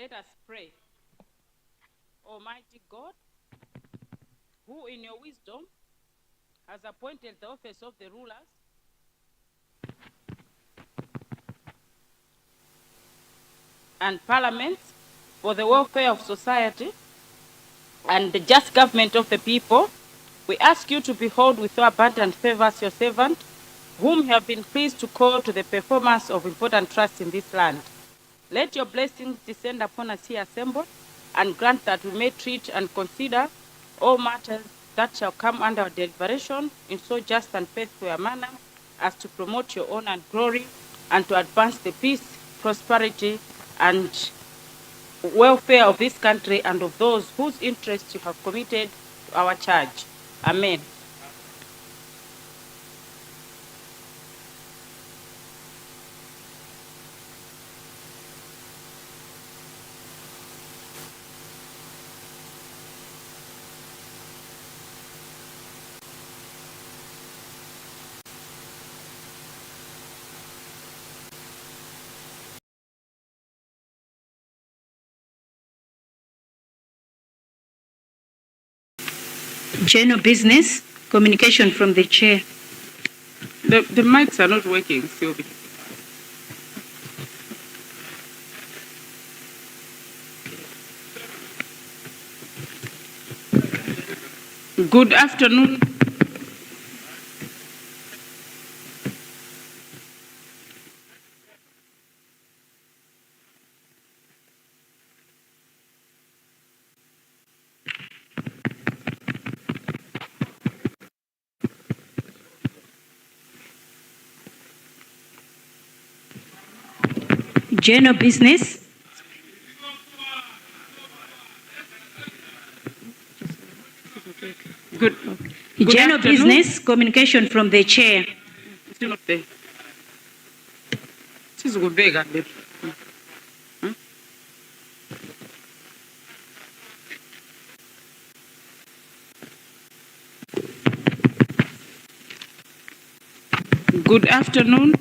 Let us pray. Almighty God, who in your wisdom has appointed the office of the rulers and parliaments for the welfare of society and the just government of the people, we ask you to behold with your abundant favors your servant, whom you have been pleased to call to the performance of important trusts in this land. Let your blessings descend upon us here assembled, and grant that we may treat and consider all matters that shall come under our deliberation in so just and faithful a manner as to promote your honor and glory, and to advance the peace, prosperity, and welfare of this country and of those whose interests you have committed to our charge. Amen. General business, communication from the chair. The mics are not working, Sylvie. Good afternoon. General business. Good General afternoon. business, communication from the chair. Still not there. This is Gubega. Good afternoon.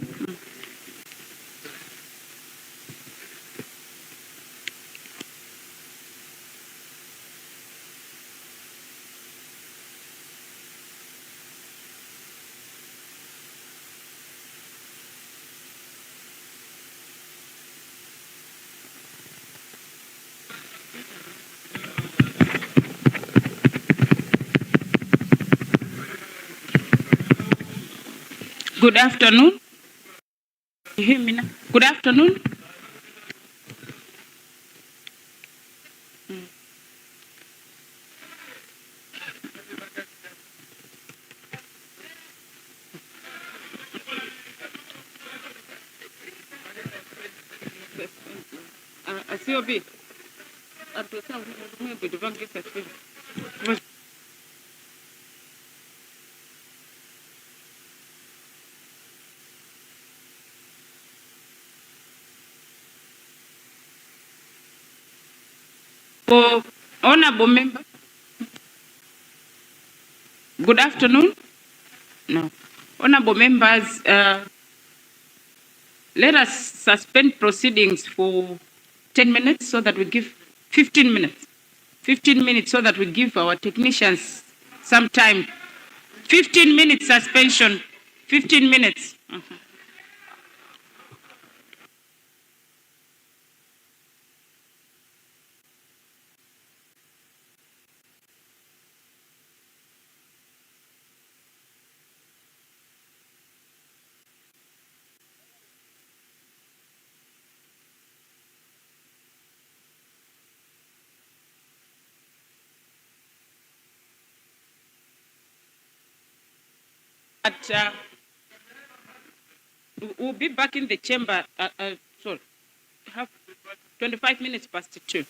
Good afternoon. You hear me now? Good afternoon. Sylvie. For honorable member. Good afternoon. No. Honorable members, let us suspend proceedings for 10 minutes so that we give 15 minutes. 15 minutes so that we give our technicians some time. 15 minutes suspension. 15 minutes. But we'll be back in the chamber. Sorry, have 25 minutes past 2.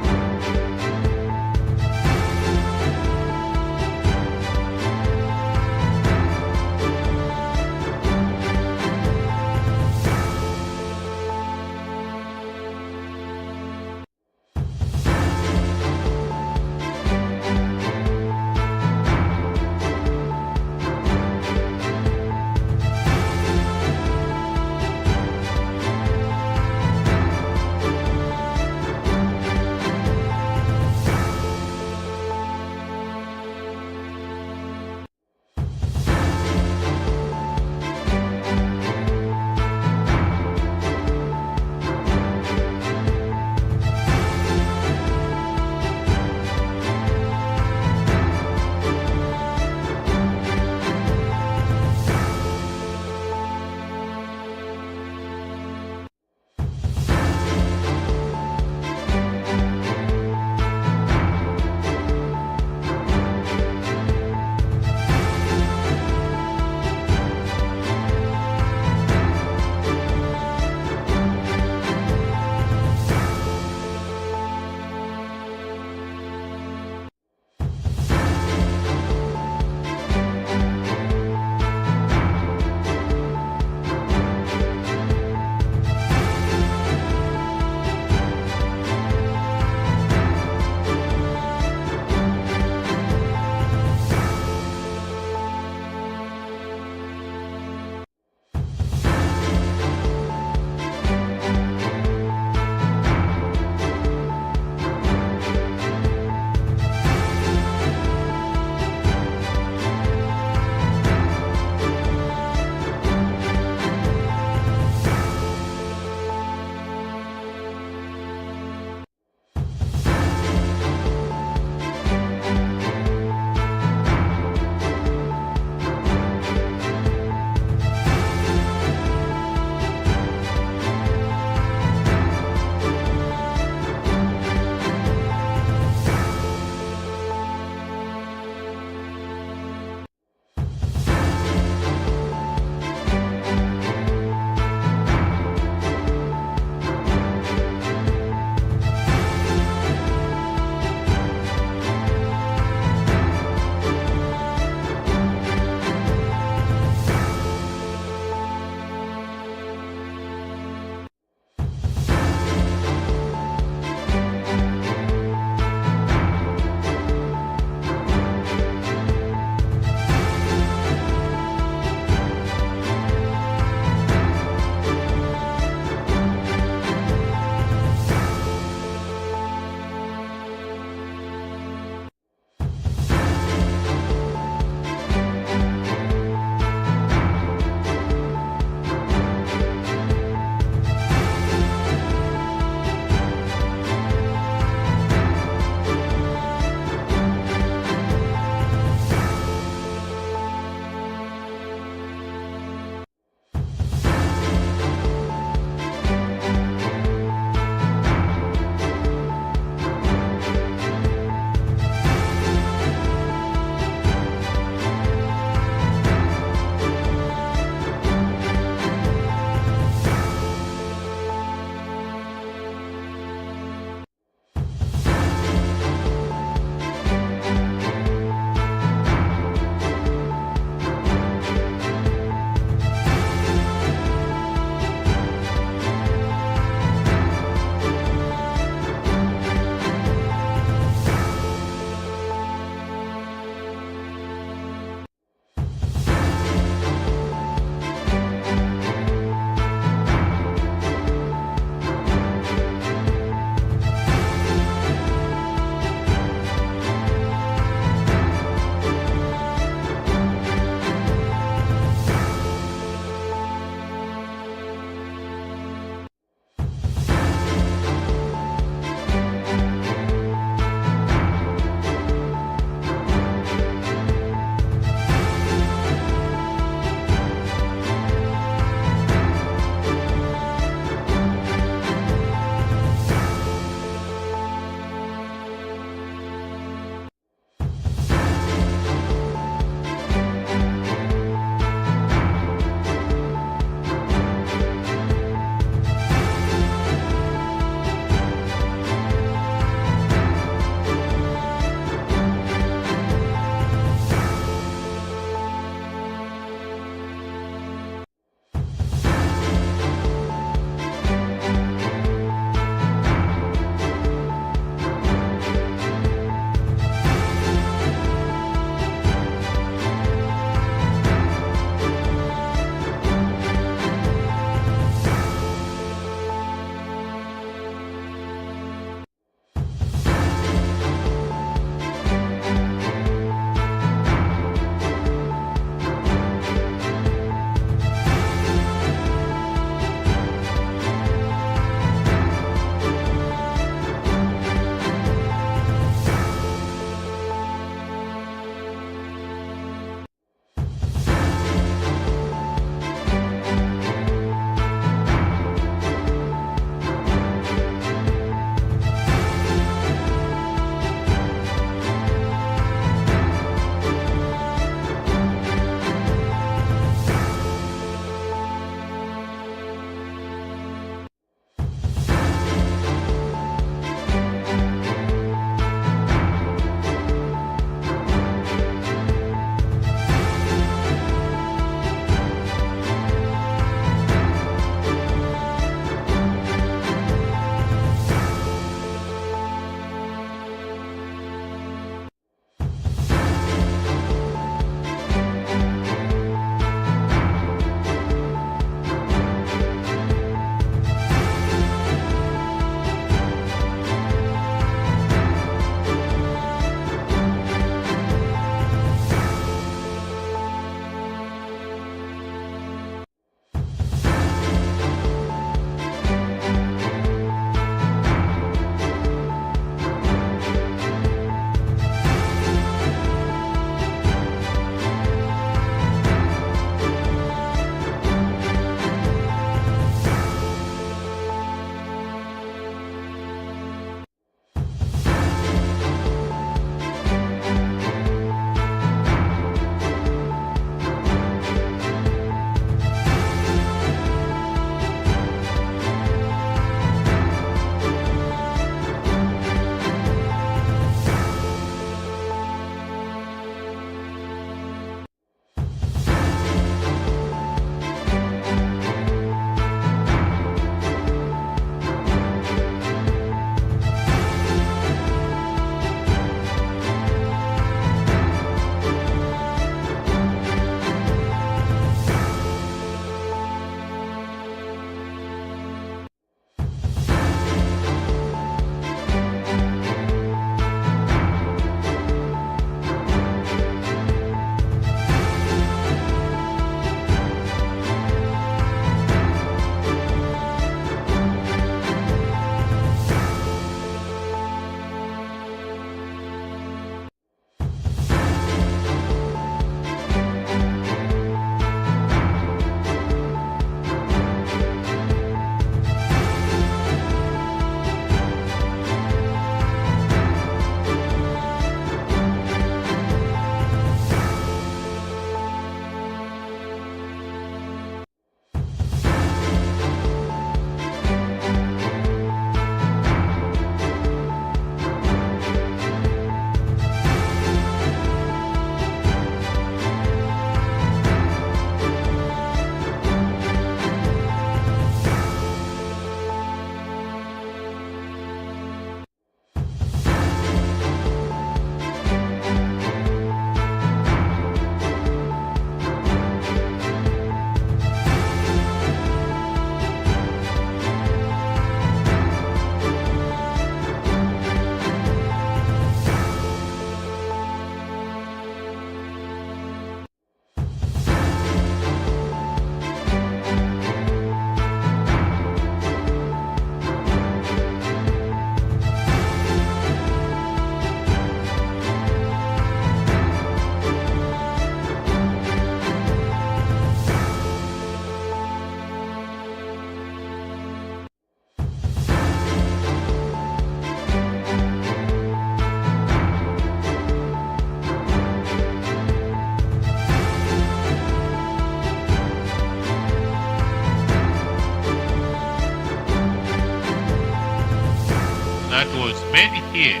that was made here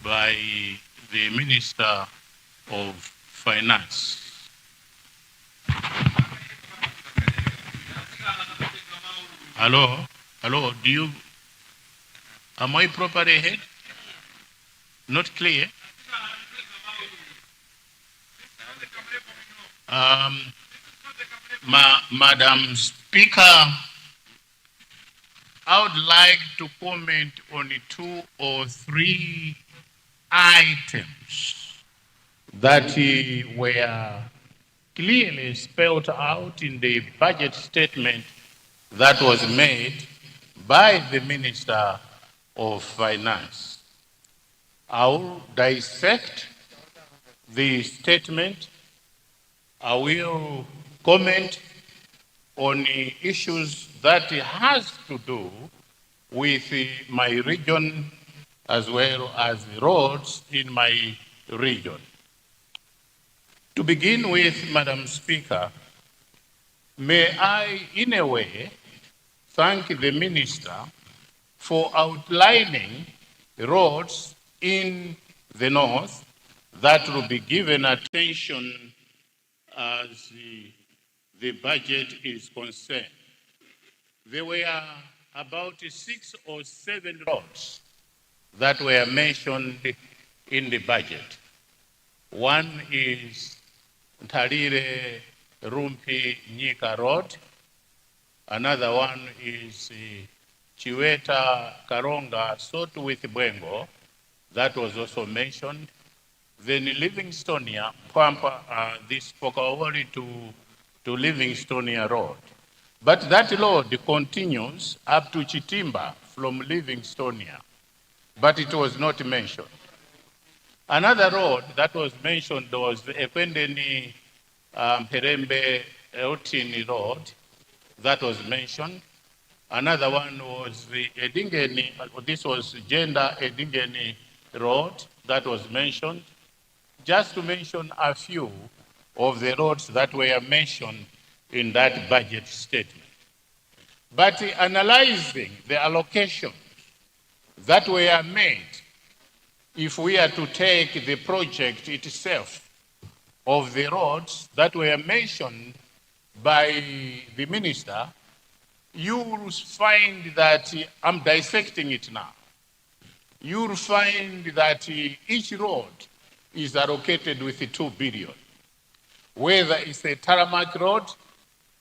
by the Minister of Finance. Hello? Hello? Am I properly heard? Not clear? Madam Speaker, I would like to comment on 2 or 3 items that were clearly spelled out in the budget statement that was made by the Minister of Finance. I will dissect the statement. I will comment on issues that has to do with my region as well as the roads in my region. To begin with, Madam Speaker, may I, in a way, thank the Minister for outlining roads in the north that will be given attention as the budget is concerned. There were about 6 or 7 roads that were mentioned in the budget. One is Ntalire Rumpi Nyika Road. Another one is Chiweta Karonga Sort with Bwengo. That was also mentioned. Then Livingstonia, Pampa, this spoke already to Livingstonia Road. But that road continues up to Chitimba from Livingstonia, but it was not mentioned. Another road that was mentioned was the Ekwendeni Herembe Eutini Road, that was mentioned. Another one was the Edingeni, this was Gender Edingeni Road, that was mentioned. Just to mention a few of the roads that were mentioned in that budget statement. But analyzing the allocations that were made, if we are to take the project itself of the roads that were mentioned by the minister, you will find that, I'm dissecting it now, you will find that each road is allocated with 2 billion, whether it's a tarmac road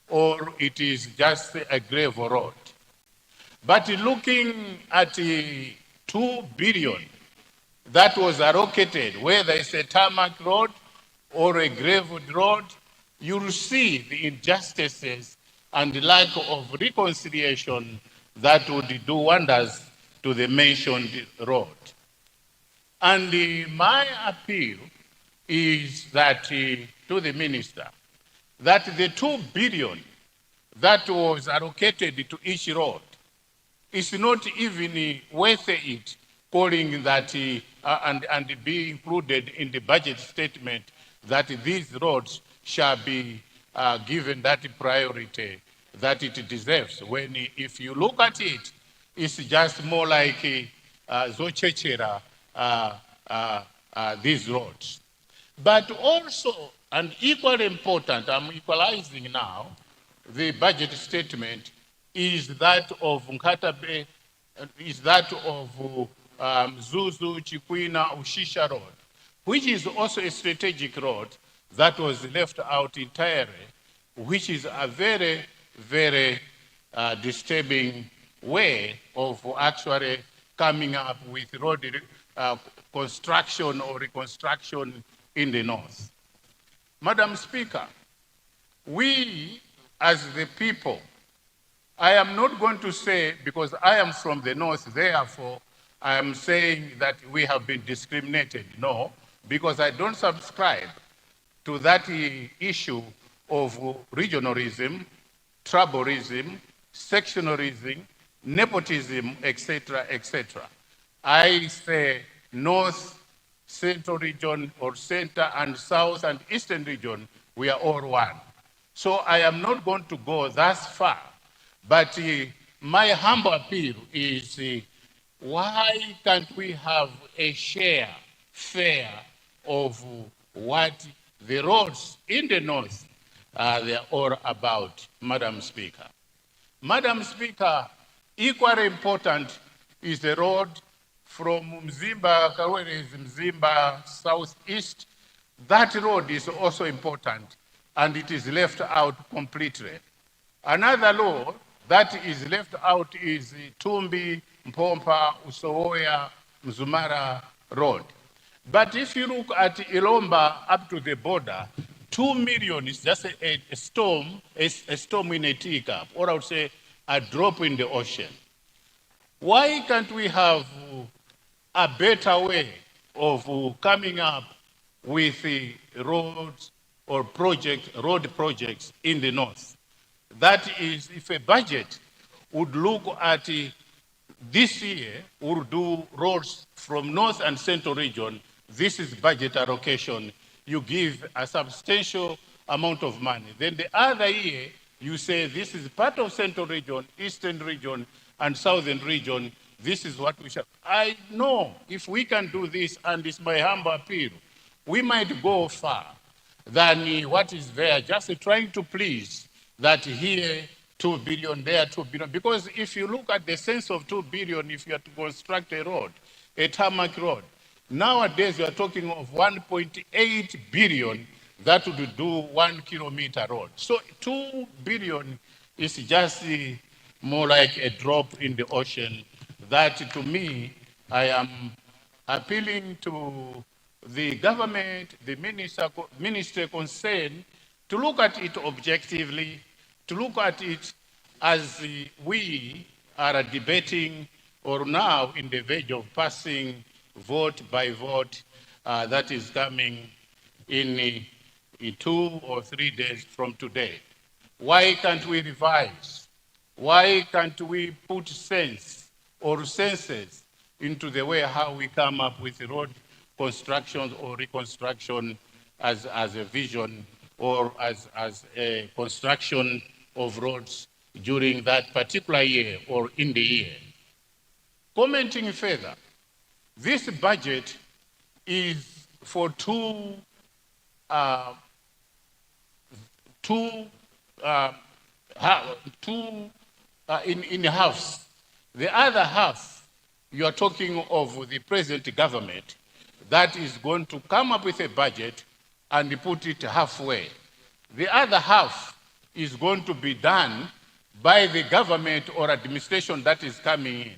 or it is just a gravel road. But looking at 2 billion that was allocated, whether it's a tarmac road or a gravel road, you'll see the injustices and the lack of reconciliation that would do wonders to the mentioned road. And my appeal is that to the minister, that the 2 billion that was allocated to each road is not even worth it calling that and be included in the budget statement that these roads shall be given that priority that it deserves. When if you look at it, it's just more like Zochechera these roads. But also, and equally important, I'm equalizing now, the budget statement is that of Nkatabe, is that of Zuzu, Chikwina, Ushisha Road, which is also a strategic road that was left out entirely, which is a very, very disturbing way of actually coming up with road construction or reconstruction in the north. Madam Speaker, we as the people, I am not going to say, because I am from the north, therefore I am saying that we have been discriminated. No, because I don't subscribe to that issue of regionalism, tribalism, sectionalism, nepotism, etc., etc. I say north, central region, or center and south and eastern region, we are all one. So I am not going to go that far, but my humble appeal is why can't we have a fair of what the roads in the north they're all about, Madam Speaker. Madam Speaker, equally important is the road from Mzimba, Kawere Mzimba, southeast. That road is also important, and it is left out completely. Another road that is left out is Tumbi, Mpompa, Usowoya, Mzumara Road. But if you look at Ilomba up to the border, 2 million is just a storm in a teacup, or I would say a drop in the ocean. Why can't we have a better way of coming up with roads or road projects in the north? That is, if a budget would look at this year, we'll do roads from north and central region. This is budget allocation. You give a substantial amount of money. Then the other year, you say this is part of central region, eastern region, and southern region. This is what we shall. I know if we can do this, and it's my humble appeal, we might go far than what is there, just trying to please that here 2 billion, there 2 billion. Because if you look at the sense of 2 billion, if you are to construct a road, a tarmac road, nowadays we are talking of 1.8 billion that would do 1 kilometer road. So 2 billion is just more like a drop in the ocean. That to me, I am appealing to the government, the minister concerned, to look at it objectively, to look at it as we are debating or now in the verge of passing vote by vote that is coming in 2 or 3 days from today. Why can't we revise? Why can't we put sense or senses into the way how we come up with road construction or reconstruction as a vision or as a construction of roads during that particular year or in the year? Commenting further, this budget is for in halves. The other half, you are talking of the present government that is going to come up with a budget and put it halfway. The other half is going to be done by the government or administration that is coming in.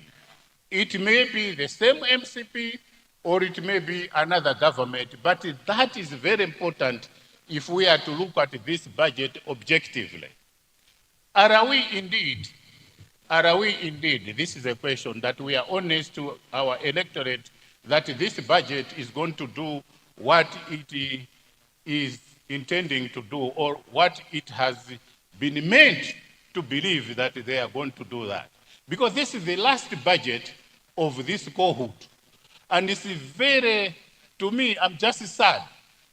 It may be the same MCP or it may be another government, but that is very important if we are to look at this budget objectively. Are we indeed, this is a question that we are honest to our electorate, that this budget is going to do what it is intending to do or what it has been meant to believe that they are going to do that. Because this is the last budget of this cohort. And it's very, to me, I'm just sad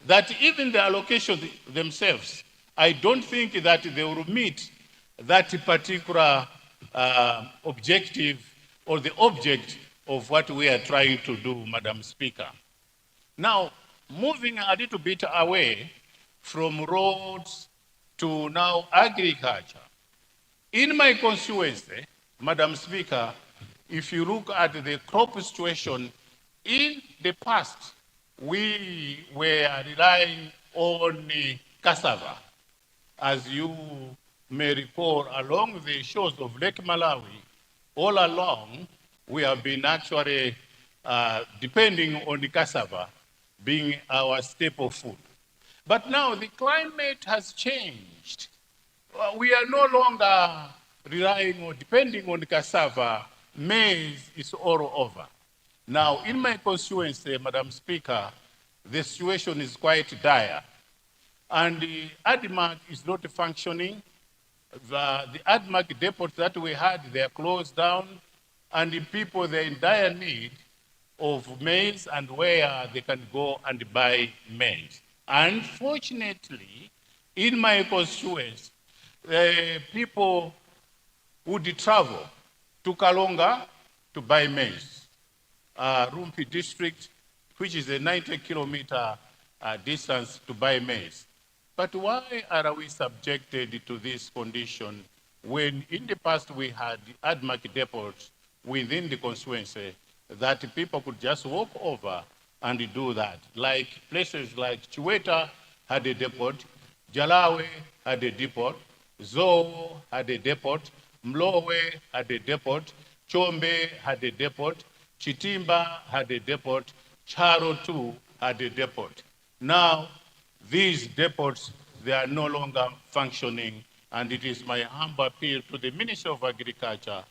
that even the allocations themselves, I don't think that they will meet that particular objective or the object of what we are trying to do, Madam Speaker. Now, moving a little bit away from roads to now agriculture. In my constituency, Madam Speaker, if you look at the crop situation, in the past, we were relying on cassava. As you may recall, along the shores of Lake Malawi, all along, we have been actually depending on the cassava being our staple food. But now the climate has changed. We are no longer relying or depending on the cassava. Maize is all over. Now, in my constituency, Madam Speaker, the situation is quite dire. And the ADMAC is not functioning. The ADMAC depots that we had, they are closed down. And the people, they're in dire need of maize and where they can go and buy maize. Unfortunately, in my constituency, people would travel to Kalonga to buy maize. Rumpi district, which is a 90-kilometer distance to buy maize. But why are we subjected to this condition when in the past we had ADMAC depots within the constituency that people could just walk over and do that? Like places like Chiweta had a depot, Jalawe had a depot, Zoo had a depot, Mlowe had a depot, Chombe had a depot, Chitimba had a depot, Charo too had a depot. Now, these depots, they are no longer functioning, and it is my humble appeal to the Minister of Agriculture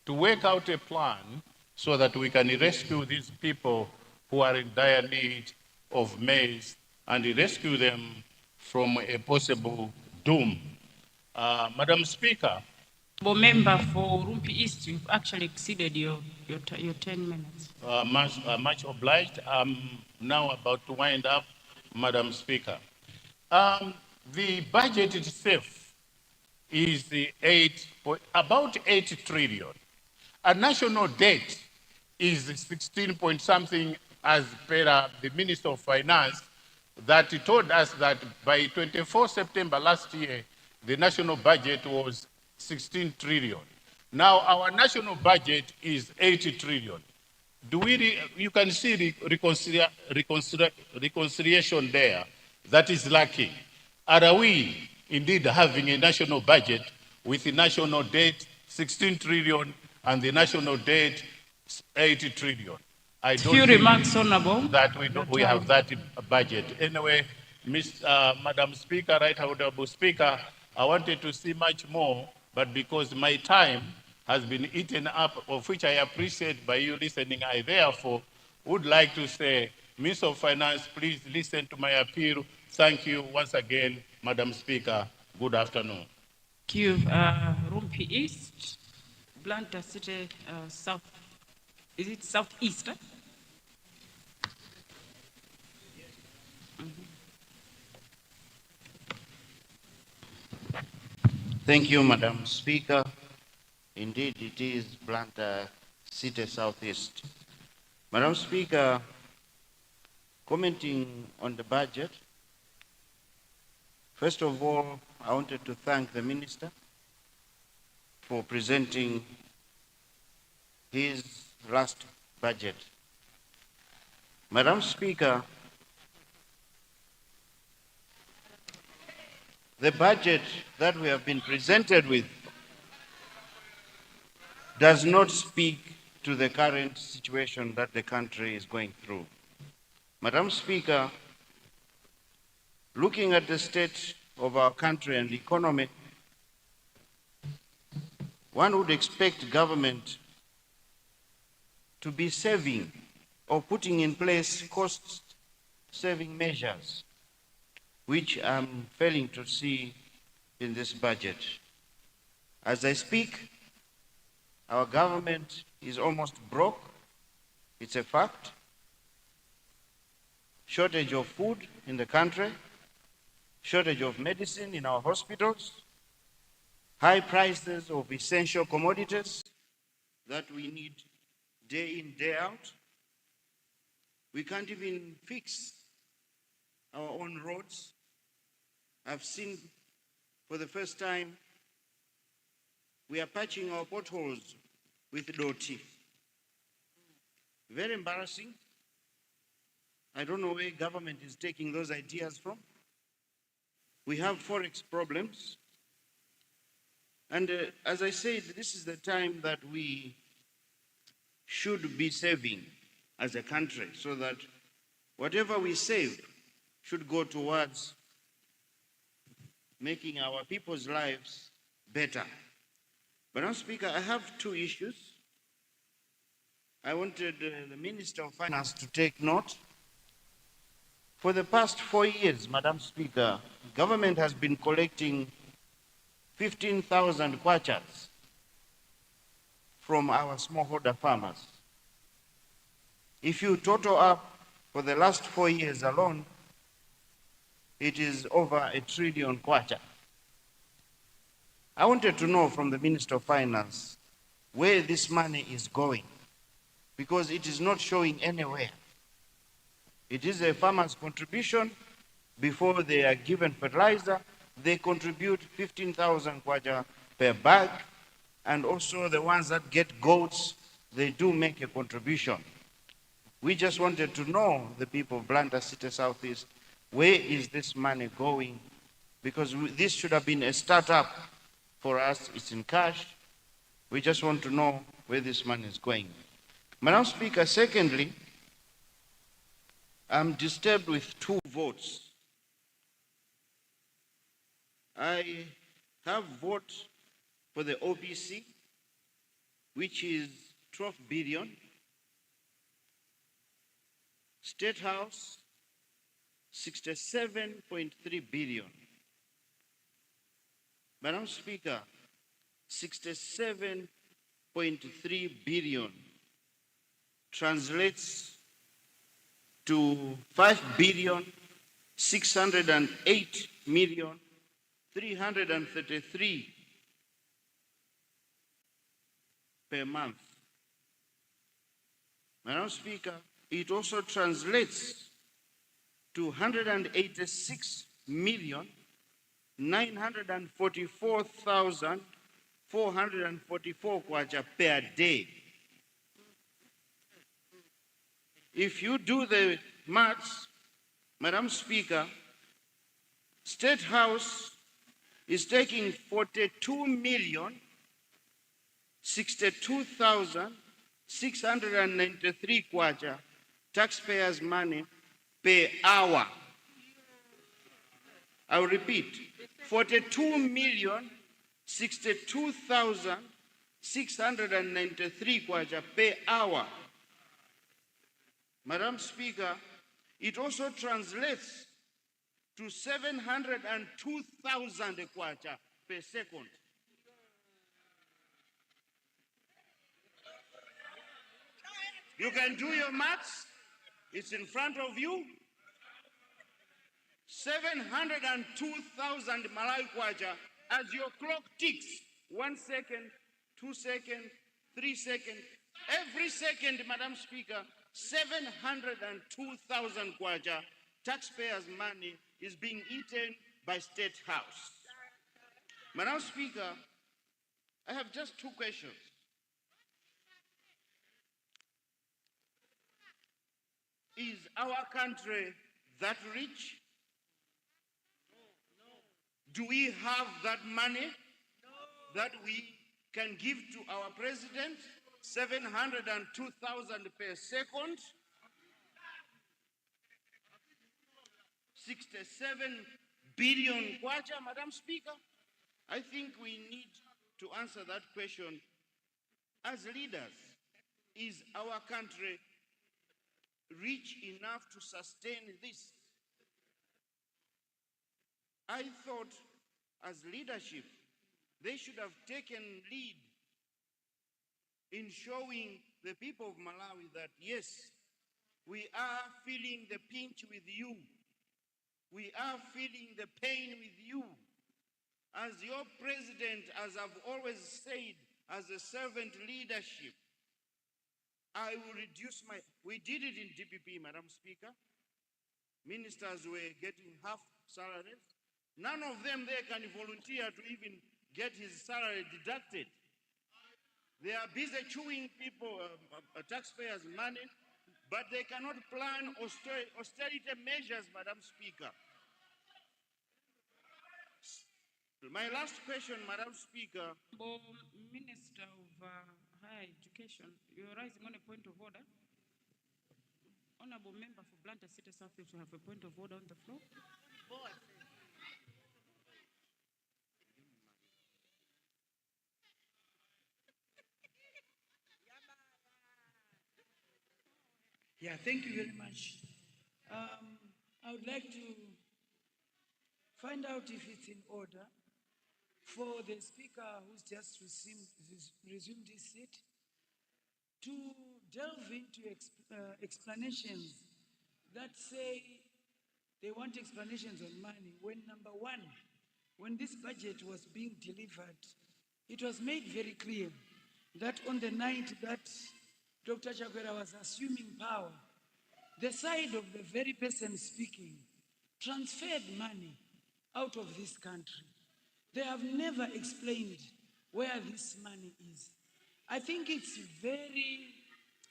to work out a plan so that we can rescue these people who are in dire need of maize and rescue them from a possible doom. Madam Speaker. Member for Rumpi East, you've actually exceeded your 10 minutes. Much obliged. I'm now about to wind up, Madam Speaker. The budget itself is about 8 trillion. A national debt is 16 point something, as per the Minister of Finance, that he told us that by 24 September last year, the national budget was 16 trillion. Now our national budget is 80 trillion. You can see the reconciliation there that is lacking. Are we indeed having a national budget with the national debt 16 trillion and the national debt 80 trillion? I don't Few think remarks, Honorable. that we have that budget. Anyway, Madam Speaker, Right Honorable Speaker, I wanted to see much more, but because my time has been eaten up, of which I appreciate by you listening, I therefore would like to say, Minister of Finance, please listen to my appeal. Thank you once again, Madam Speaker. Good afternoon. Thank you. Rumpi East, Blantyre City, South. Is it Southeast? Thank you, Madam Speaker. Indeed, it is Blantyre City Southeast. Madam Speaker, commenting on the budget, first of all, I wanted to thank the Minister for presenting his last budget. Madam Speaker, the budget that we have been presented with does not speak to the current situation that the country is going through. Madam Speaker, looking at the state of our country and economy, one would expect government to be saving or putting in place cost-saving measures, which I'm failing to see in this budget. As I speak, our government is almost broke. It's a fact. Shortage of food in the country, shortage of medicine in our hospitals, high prices of essential commodities that we need day in, day out. We can't even fix our own roads. I've seen for the first time, we are patching our potholes with doti. Very embarrassing. I don't know where government is taking those ideas from. We have forex problems. And as I said, this is the time that we should be saving as a country, so that whatever we save should go towards making our people's lives better. But now, Speaker, I have two issues. I wanted the Minister of Finance to take note. For the past 4 years, Madam Speaker, government has been collecting 15,000 kwachas from our smallholder farmers. If you total up for the last 4 years alone, it is over 1 trillion kwacha. I wanted to know from the Minister of Finance, where this money is going, because it is not showing anywhere. It is a farmer's contribution. Before they are given fertilizer, they contribute 15,000 kwacha per bag, and also the ones that get goats, they do make a contribution. We just wanted to know, the people of Blantyre City Southeast, where is this money going? Because this should have been a startup for us. It's in cash. We just want to know where this money is going. Madam Speaker, secondly, I'm disturbed with 2 votes. I have vote for the OPC, which is 12 billion. State House, 67.3 billion. Madam Speaker, 67.3 billion translates to 5,608,333 per month. Madam Speaker, it also translates to 186,944,444 kwacha per day. If you do the maths, Madam Speaker, State House is taking 42,062,693 kwacha taxpayers' money per hour. I will repeat, 42,062,693 kwacha per hour. Madam Speaker, it also translates to 702,000 kwacha per second. You can do your maths. It's in front of you. 702,000 Malawi kwacha as your clock ticks. 1 second, 2 seconds, 3 seconds. Every second, Madam Speaker, 702,000 kwacha taxpayers' money is being eaten by State House. Madam Speaker, I have just 2 questions. Is our country that rich? Do we have that money that we can give to our president? 702,000 per second? 67 billion kwacha, Madam Speaker? I think we need to answer that question as leaders. Is our country rich enough to sustain this? I thought as leadership, they should have taken lead in showing the people of Malawi that yes, we are feeling the pinch with you. We are feeling the pain with you. As your president, as I've always said, as a servant leadership, I will reduce we did it in DPP, Madam Speaker. Ministers were getting half salaries. None of them there can volunteer to even get his salary deducted. They are busy chewing people, taxpayers' money, but they cannot plan austerity measures, Madam Speaker. My last question, Madam Speaker. Minister of Higher Education, you're rising on a point of order. Honorable member for Blantyre City Southeast, you have a point of order on the floor. Yeah, thank you very much. I would like to find out if it's in order for the speaker who's just resumed his seat to delve into explanations that say they want explanations on money when, number one, when this budget was being delivered, it was made very clear that on the night that Dr. Chakwera was assuming power, the side of the very person speaking transferred money out of this country. They have never explained where this money is. I think it's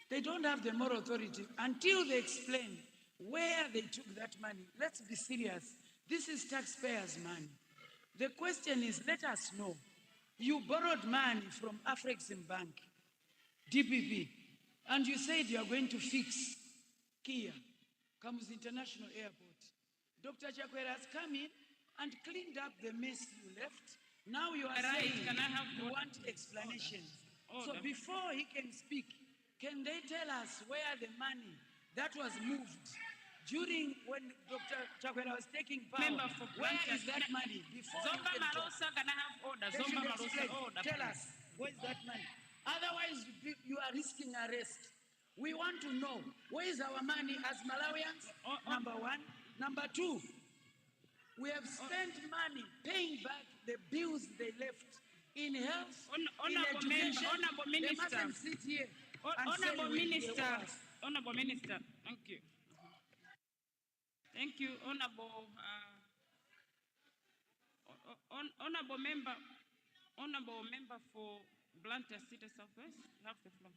they don't have the moral authority until they explain where they took that money. Let's be serious. This is taxpayers' money. The question is, let us know. You borrowed money from Afrexim Bank, DPP, and you said you are going to fix Kia, Kamuzu International Airport. Dr. Chakwera has come in and cleaned up the mess you left. Now you are saying you want explanations. So before he can speak, can they tell us where the money that was moved during when Dr. Chakwera was taking power, where is that money? Before you can talk, they should explain. Tell us, where is that money? Otherwise, you are risking arrest. We want to know, where is our money as Malawians? Number one. Number two, we have spent money paying back the bills they left in health, in education. They mustn't sit here and Honorable say Minister, Honorable Minister, thank you. Thank you, Honorable Honorable Member for Blantyre City Southwest. You have the floor.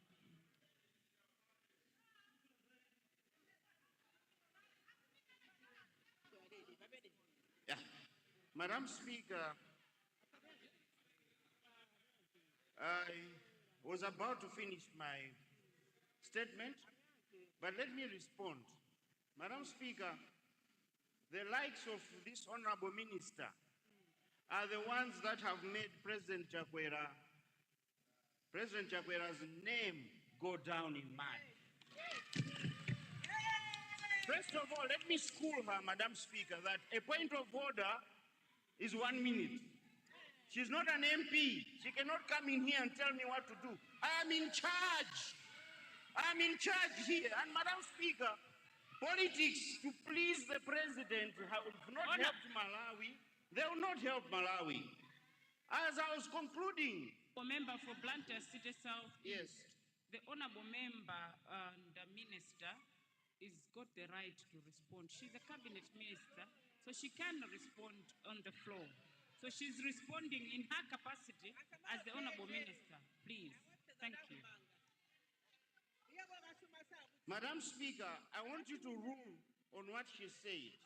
Yeah. Madam Speaker, I was about to finish my statement, but let me respond. Madam Speaker, the likes of this honorable minister are the ones that have made President Chakwera's name go down in mud. First of all, let me school her, Madam Speaker, that a point of order is 1 minute. She's not an MP. She cannot come in here and tell me what to do. I am in charge. I am in charge here. And Madam Speaker, politics to please the president have not helped Malawi. They will not help Malawi. As I was concluding. Member for Blantyre City South. Yes. The honorable member and the minister is got the right to respond. She's a cabinet minister, so she can respond on the floor. So she's responding in her capacity as the honorable minister. Please. Thank you. Madam Speaker, I want you to rule on what she said.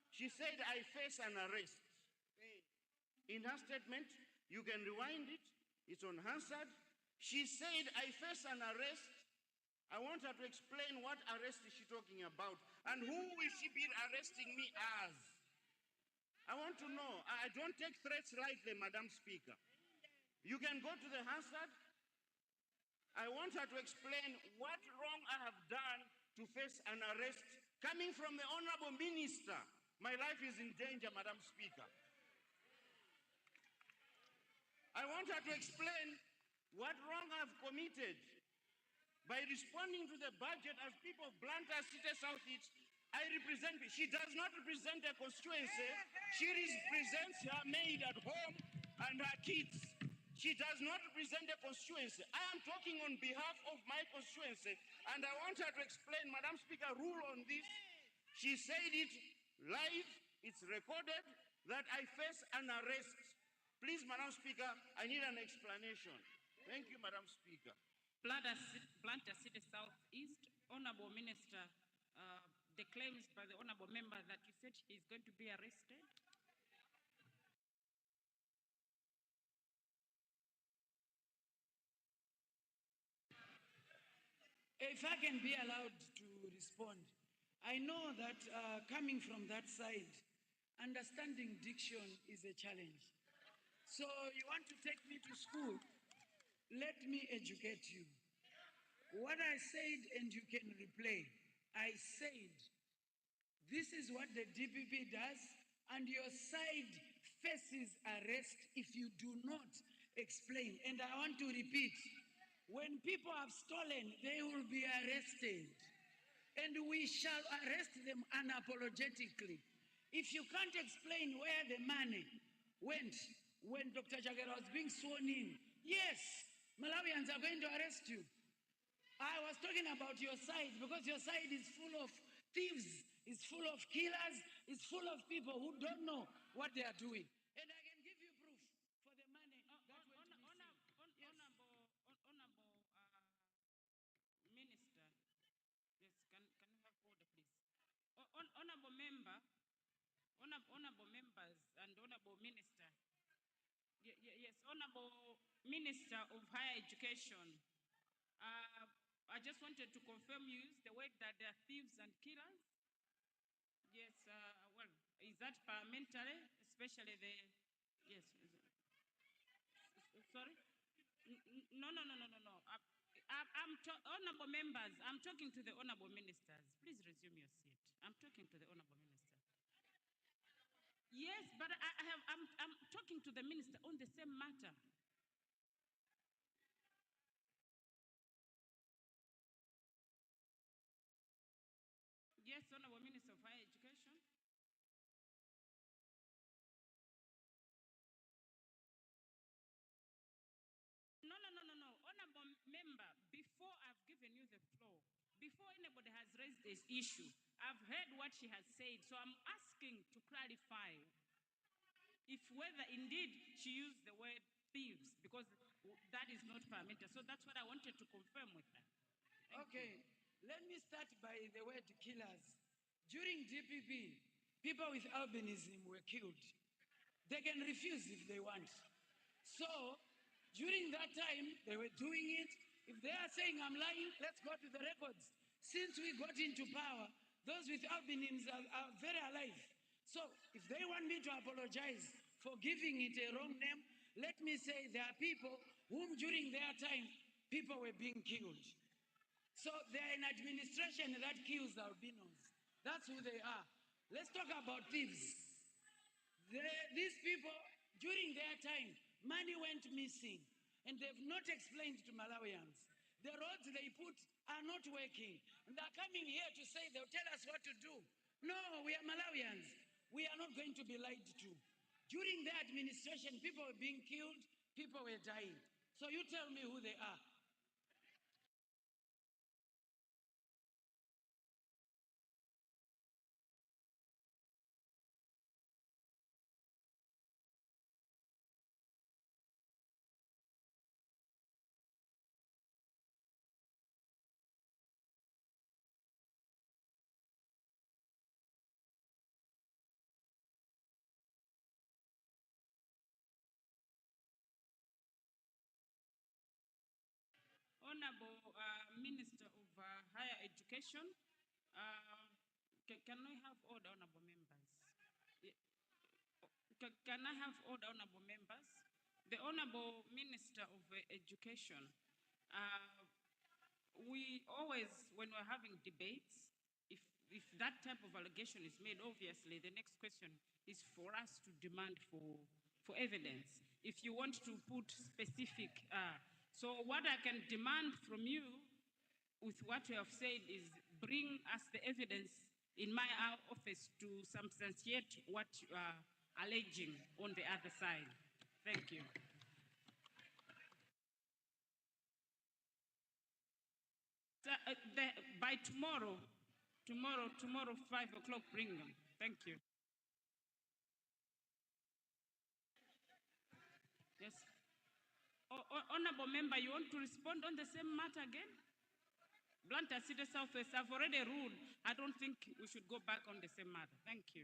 She said, I face an arrest. In her statement, you can rewind it. It's unanswered. She said, I face an arrest. I want her to explain what arrest is she talking about and who will she be arresting me as? I want to know. I don't take threats lightly, Madam Speaker. You can go to the Hansard. I want her to explain what wrong I have done to face an arrest coming from the honorable minister. My life is in danger, Madam Speaker. I want her to explain what wrong I've committed by responding to the budget as people of Blantyre City Southeast. I represent, she does not represent a constituency. She represents her maid at home and her kids. She does not represent a constituency. I am talking on behalf of my constituency, and I want her to explain, Madam Speaker, rule on this. She said it live, it's recorded, that I face an arrest. Please, Madam Speaker, I need an explanation. Thank you, Madam Speaker. Blantyre City Southeast, Honorable Minister, the claims by the Honorable Member that you said he is going to be arrested. If I can be allowed to respond, I know that coming from that side, understanding diction is a challenge. So you want to take me to school? Let me educate you. What I said, and you can replay, I said, this is what the DPP does, and your side faces arrest if you do not explain. And I want to repeat, when people have stolen, they will be arrested. And we shall arrest them unapologetically. If you can't explain where the money went when Dr. Chakwera was being sworn in, yes, Malawians are going to arrest you. I was talking about your side because your side is full of thieves, is full of killers, is full of people who don't know what they are doing. And I can give you proof for the money that went missing. Yes. Honorable Minister, yes, can you have order, please? Honorable member, honorable members and honorable minister. Yes, honorable Minister of Higher Education. I just wanted to confirm you use the word that they are thieves and killers. Yes, well, is that parliamentary, especially the, yes, sorry? No. Honorable members, I'm talking to the honorable ministers. Please resume your seat. I'm talking to the honorable minister. Yes, but I'm talking to the minister on the same matter. Yes, honorable Minister of Higher Education. No. Honorable member, before I've given you the floor, before anybody has raised this issue, I've heard what she has said, so I'm asking to clarify if whether indeed she used the word thieves, because that is not parliamentary. So that's what I wanted to confirm with her. Okay, let me start by the word killers. During DPP, people with albinism were killed. They can refuse if they want. So during that time, they were doing it. If they are saying I'm lying, let's go to the records. Since we got into power, those with albinism are very alive. So if they want me to apologize for giving it a wrong name, let me say there are people whom during their time, people were being killed. So they're an administration that kills albinos. That's who they are. Let's talk about thieves. These people, during their time, money went missing, and they've not explained to Malawians. The roads they put are not working, and they're coming here to say they'll tell us what to do. No, we are Malawians. We are not going to be lied to. During their administration, people were being killed, people were dying. So you tell me who they are. Honorable Minister of Higher Education, can I have order, honorable members? Can I have order, honorable members? The Honorable Minister of Education, we always, when we're having debates, if that type of allegation is made, obviously the next question is for us to demand for evidence. If you want to put specific, so what I can demand from you with what you have said is bring us the evidence in my office to substantiate what you are alleging on the other side. Thank you. So, by tomorrow, 5 o'clock, bring them. Thank you. Yes. Honorable member, you want to respond on the same matter again? Blantyre City Southwest, I've already ruled. I don't think we should go back on the same matter. Thank you.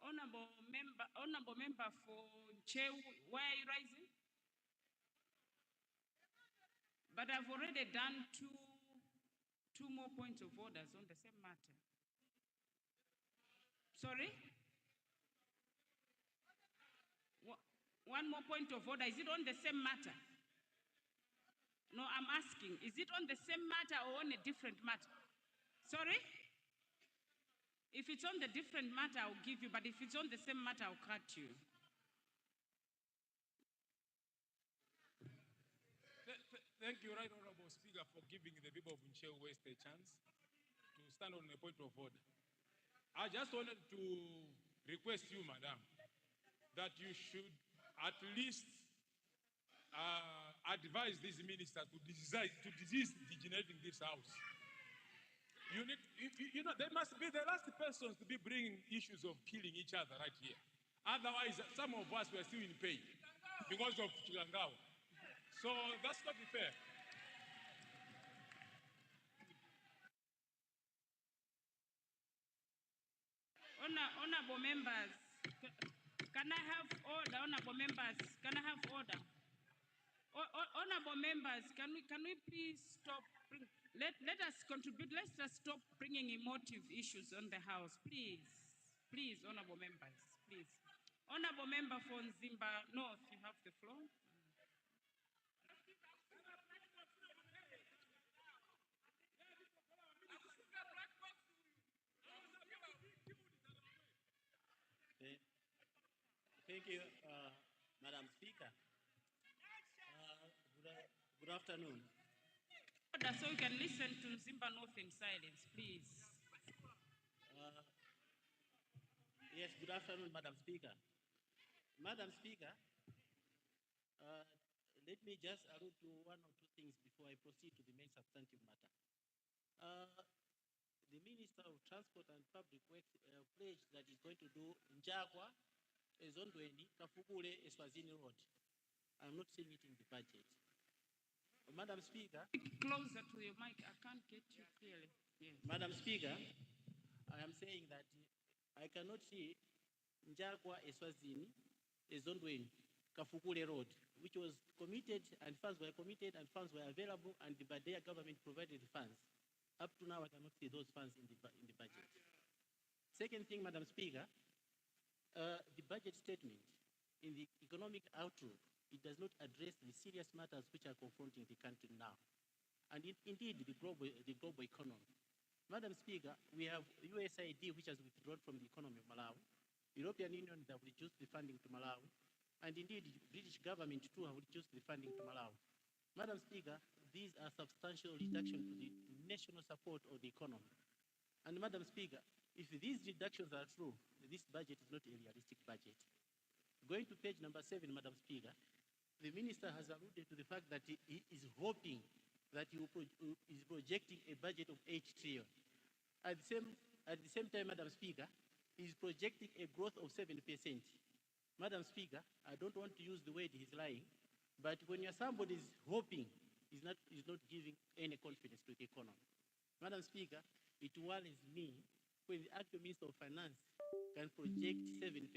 Honorable member for Chair, why are you rising? But I've already done two more points of orders on the same matter. Sorry? One more point of order. Is it on the same matter? No, I'm asking, is it on the same matter or on a different matter? Sorry? If it's on the different matter, I'll give you, but if it's on the same matter, I'll cut you. Thank you, Right Honorable Speaker, for giving the people of Ncheu West a chance to stand on a point of order. I just wanted to request you, Madam, that you should at least advise these ministers to desist degenerating this house. You need, you know, they must be the last persons to be bringing issues of killing each other right here. Otherwise, some of us were still in pain because of Chilangao. So that's not fair. Honorable members, can I have order? Honorable members, can I have order? Honorable members, can we please stop? Let us contribute. Let us stop bringing emotive issues on the house, please. Please, honorable members, please. Honorable member for Nzimba North, you have the floor. Thank you, Madam Speaker. Good afternoon. Order, so we can listen to Nzimba North in silence, please. Yes, good afternoon, Madam Speaker. Madam Speaker, let me just allude to one or two things before I proceed to the main substantive matter. The Minister of Transport and Public Works pledged that he's going to do Njagwa, Ezondweni, Kafukule, Eswazini Road. I'm not seeing it in the budget. Madam Speaker. Closer to your mic, I can't get you clearly. Yes. Madam Speaker, I am saying that I cannot see Njagwa, Eswazini, Ezondweni, Kafukule Road, which was committed and funds were committed and funds were available and the Badea government provided the funds. Up to now, I cannot see those funds in the budget. Second thing, Madam Speaker, the budget statement in the economic outlook, it does not address the serious matters which are confronting the country now. And indeed, the global economy. Madam Speaker, we have USAID, which has withdrawn from the economy of Malawi. European Union have reduced the funding to Malawi. And indeed, the British government too have reduced the funding to Malawi. Madam Speaker, these are substantial reductions to the national support of the economy. And Madam Speaker, if these reductions are true, this budget is not a realistic budget. Going to page number 7, Madam Speaker, the Minister has alluded to the fact that he is hoping that he is projecting a budget of 8 trillion. At the same time, Madam Speaker, he is projecting a growth of 7%. Madam Speaker, I don't want to use the word he's lying, but when somebody is hoping, is not giving any confidence to the economy. Madam Speaker, it worries me when the actual Minister of Finance can project 7%.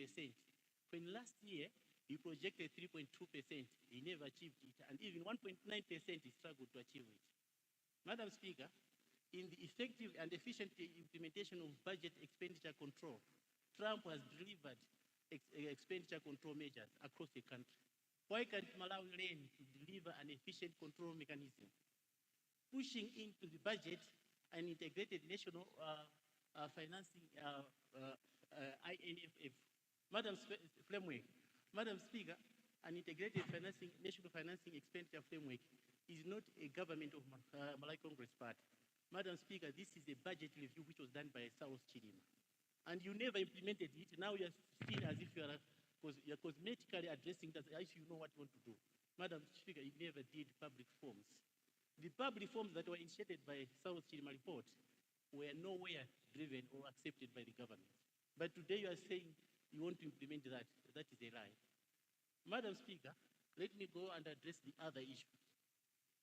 When last year, he projected 3.2%, he never achieved it, and even 1.9% he struggled to achieve it. Madam Speaker, in the effective and efficient implementation of budget expenditure control, Trump has delivered expenditure control measures across the country. Why can't Malawi learn to deliver an efficient control mechanism? Pushing into the budget an integrated national financing INFF. Framework. Madam Speaker, an integrated national financing expenditure framework is not a government of Malawi Congress Party. Madam Speaker, this is a budget review which was done by South Chilima. And you never implemented it. Now you're still as if you're cosmetically addressing that as if you know what you want to do. Madam Speaker, you never did public forms. The public forms that were initiated by South Chilima report were nowhere driven or accepted by the government. But today you are saying you want to implement that. That is a lie. Madam Speaker, let me go and address the other issue.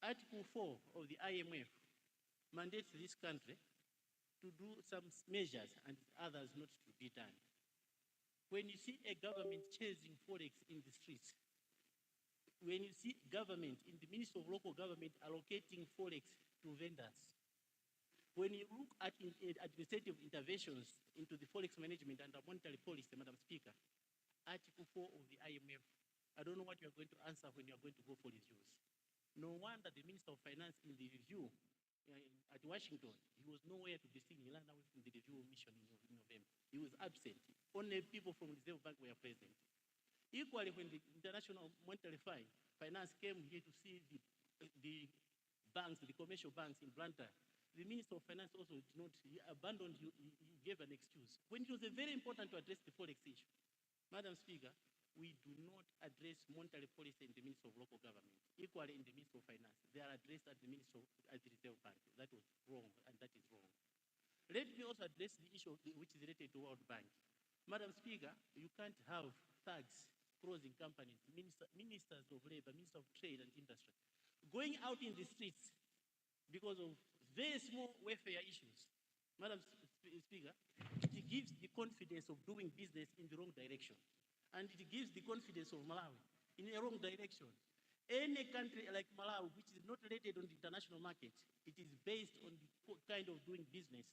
Article 4 of the IMF mandates this country to do some measures and others not to be done. When you see a government chasing forex in the streets, when you see government in the Ministry of Local Government allocating forex to vendors, when you look at administrative interventions into the forex management and monetary policy, Madam Speaker, Article 4 of the IMF, I don't know what you are going to answer when you are going to go for reviews. No wonder the Minister of Finance in the review at Washington, he was nowhere to be seen. He ran away from the review mission in November. He was absent. Only people from the Reserve Bank were present. Equally, when the International Monetary Finance came here to see the banks, the commercial banks in Blantyre, the Minister of Finance also did not, he abandoned, he gave an excuse. When it was very important to address the forex issue. Madam Speaker, we do not address monetary policy in the Ministry of Local Government. Equally in the Ministry of Finance, they are addressed at the Ministry of the Reserve Bank. That was wrong, and that is wrong. Let me also address the issue which is related to World Bank. Madam Speaker, you can't have thugs closing companies, ministers of labor, minister of trade and industry, going out in the streets because of very small welfare issues. Madam Speaker, it gives the confidence of doing business in the wrong direction. And it gives the confidence of Malawi in the wrong direction. Any country like Malawi, which is not rated on the international market, it is based on the kind of doing business.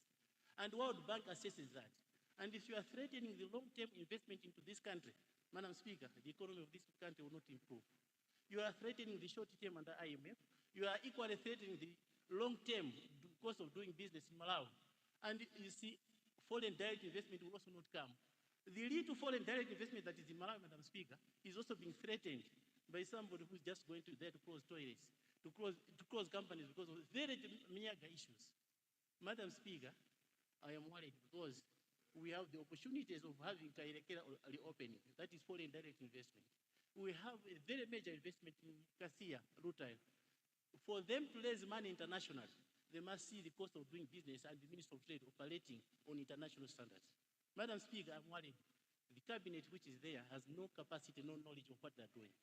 And World Bank assesses that. And if you are threatening the long-term investment into this country, Madam Speaker, the economy of this country will not improve. You are threatening the short-term under IMF. You are equally threatening the long-term cost of doing business in Malawi. And you see, foreign direct investment will also not come. The little foreign direct investment that is in Malawi, Madam Speaker, is also being threatened by somebody who's just going to there to close toilets, to close companies because of very meager issues. Madam Speaker, I am worried because we have the opportunities of having Kairekera reopening. That is foreign direct investment. We have a very major investment in Kasia, Rutile. For them to raise money internationally, they must see the cost of doing business and the Minister of Trade operating on international standards. Madam Speaker, I'm worried. The cabinet which is there has no capacity, no knowledge of what they're doing.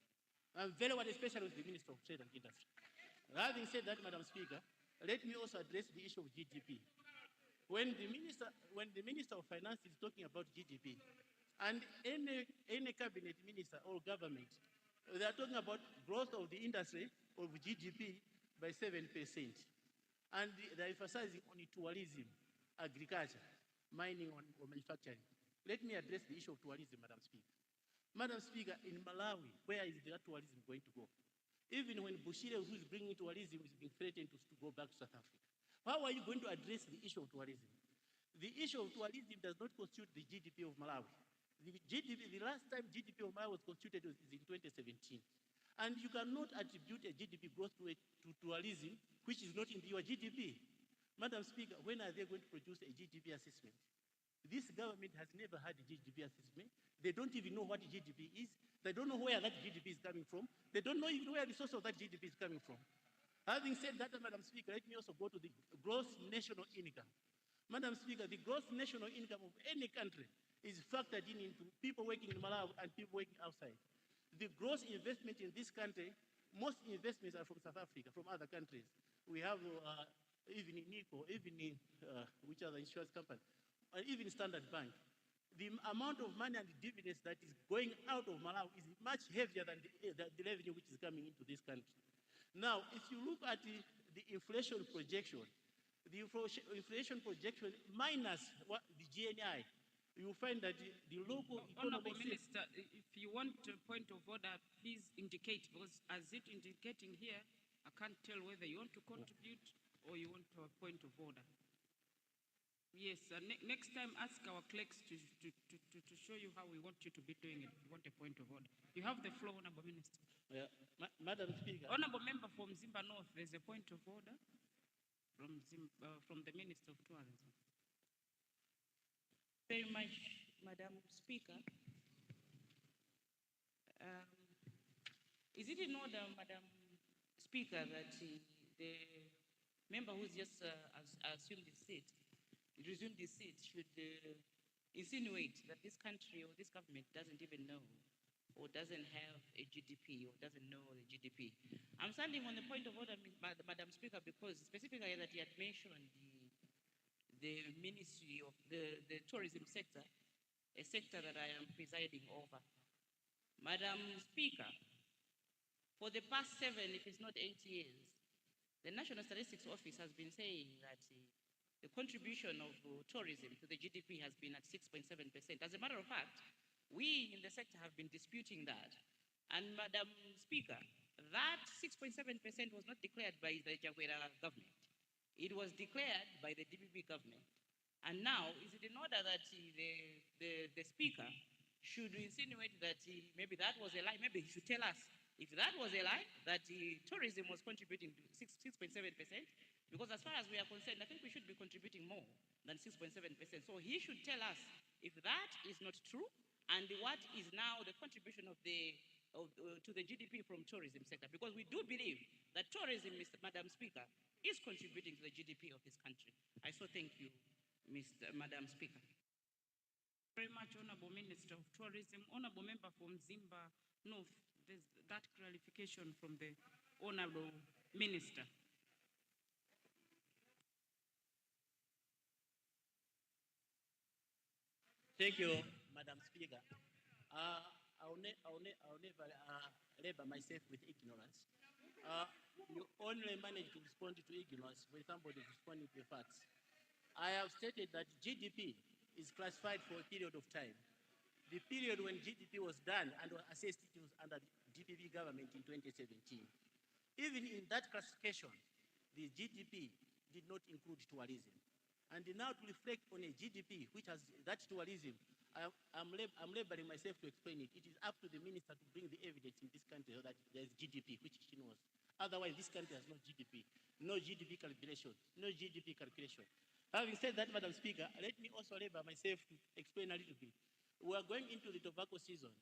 I'm very worried, especially with the Minister of Trade and Industry. Having said that, Madam Speaker, let me also address the issue of GDP. When the Minister of Finance is talking about GDP, and any cabinet minister or government, they are talking about growth of the industry of GDP by 7%. And they're emphasizing on tourism, agriculture, mining or manufacturing. Let me address the issue of tourism, Madam Speaker. Madam Speaker, in Malawi, where is that tourism going to go? Even when Bushire, who is bringing tourism, is being threatened to go back to South Africa. How are you going to address the issue of tourism? The issue of tourism does not constitute the GDP of Malawi. The last time GDP of Malawi was constituted is in 2017. And you cannot attribute a GDP growth to tourism, which is not in your GDP. Madam Speaker, when are they going to produce a GDP assessment? This government has never had a GDP assessment. They don't even know what GDP is. They don't know where that GDP is coming from. They don't know even where the source of that GDP is coming from. Having said that, Madam Speaker, let me also go to the gross national income. Madam Speaker, the gross national income of any country is factored into people working in Malawi and people working outside. The gross investment in this country, most investments are from South Africa, from other countries. We have even in NICO, even in which other insurance company, and even Standard Bank. The amount of money and the dividends that is going out of Malawi is much heavier than the revenue which is coming into this country. Now, if you look at the inflation projection, the inflation projection minus the GNI, you will find that the local economy... Honourable Minister, if you want a point of order, please indicate, because as it indicating here, I can't tell whether you want to contribute or you want a point of order. Yes, next time ask our clerks to show you how we want you to be doing it. If you want a point of order. You have the floor, Honourable Minister. Madam Speaker. Honourable Member from Zimba North, there's a point of order from the Minister of Tourism. Very much, Madam Speaker. Is it in order, Madam Speaker, that the member who's just assumed his seat, resumed his seat, should insinuate that this country or this government doesn't even know or doesn't have a GDP or doesn't know the GDP? I'm standing on the point of order, Madam Speaker, because specifically that he had mentioned the Ministry of the tourism sector, a sector that I am presiding over. Madam Speaker, for the past 7, if it's not 8 years, the National Statistics Office has been saying that the contribution of tourism to the GDP has been at 6.7%. As a matter of fact, we in the sector have been disputing that. And Madam Speaker, that 6.7% was not declared by the Jaguera government. It was declared by the DPP government. And now, is it in order that the Speaker should insinuate that maybe that was a lie? Maybe he should tell us if that was a lie, that tourism was contributing to 6.7%, because as far as we are concerned, I think we should be contributing more than 6.7%. So he should tell us if that is not true, and what is now the contribution of to the GDP from tourism sector, because we do believe that tourism, Madam Speaker, is contributing to the GDP of this country. I so thank you, Madam Speaker. Very much, Honorable Minister of Tourism. Honorable Member from Zimba North, there's that clarification from the Honorable Minister. Thank you, Madam Speaker. I'll never labor myself with ignorance. You only manage to respond to ignorance when somebody is responding to the facts. I have stated that GDP is classified for a period of time. The period when GDP was done and was assessed, it was under the DPP government in 2017. Even in that classification, the GDP did not include tourism. And now to reflect on a GDP which has that tourism, I'm laboring myself to explain it. It is up to the minister to bring the evidence in this country that there is GDP, which she knows. Otherwise, this country has no GDP, no GDP calculation, no GDP calculation. Having said that, Madam Speaker, let me also labor myself to explain a little bit. We are going into the tobacco season.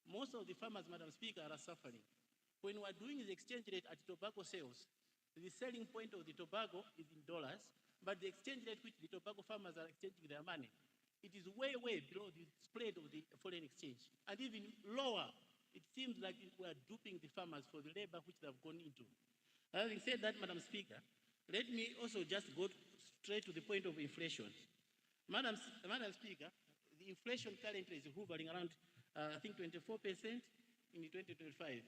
Most of the farmers, Madam Speaker, are suffering. When we are doing the exchange rate at tobacco sales, the selling point of the tobacco is in dollars, but the exchange rate which the tobacco farmers are exchanging their money, it is way, way below the spread of the foreign exchange. And even lower, it seems like we are duping the farmers for the labor which they have gone into. Having said that, Madam Speaker, let me also just go straight to the point of inflation. Madam Speaker, the inflation currently is hovering around, I think, 24% in 2025.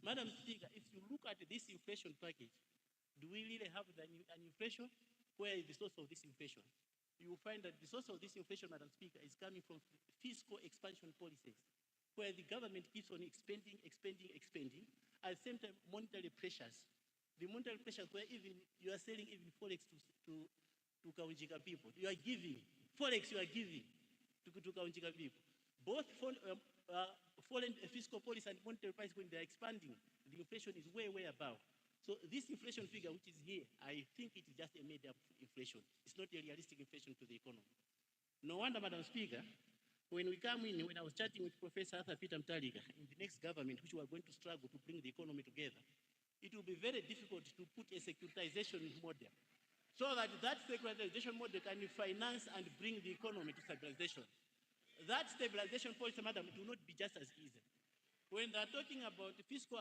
Madam Speaker, if you look at this inflation package, do we really have an inflation? Where is the source of this inflation? You will find that the source of this inflation, Madam Speaker, is coming from fiscal expansion policies, where the government keeps on expanding, at the same time monetary pressures. The monetary pressures where even you are selling even forex to Kaunjika people. You are giving, forex you are giving to Kaunjika people. Both foreign fiscal policy and monetary policy, when they are expanding, the inflation is way, way above. So this inflation figure which is here, I think it is just a made-up inflation. It's not a realistic inflation to the economy. No wonder, Madam Speaker, when we come in, when I was chatting with Professor Arthur Peter Mutharika in the next government, which we are going to struggle to bring the economy together, it will be very difficult to put a securitization model so that securitization model can finance and bring the economy to stabilization. That stabilization policy, Madam, it will not be just as easy. When they're talking about fiscal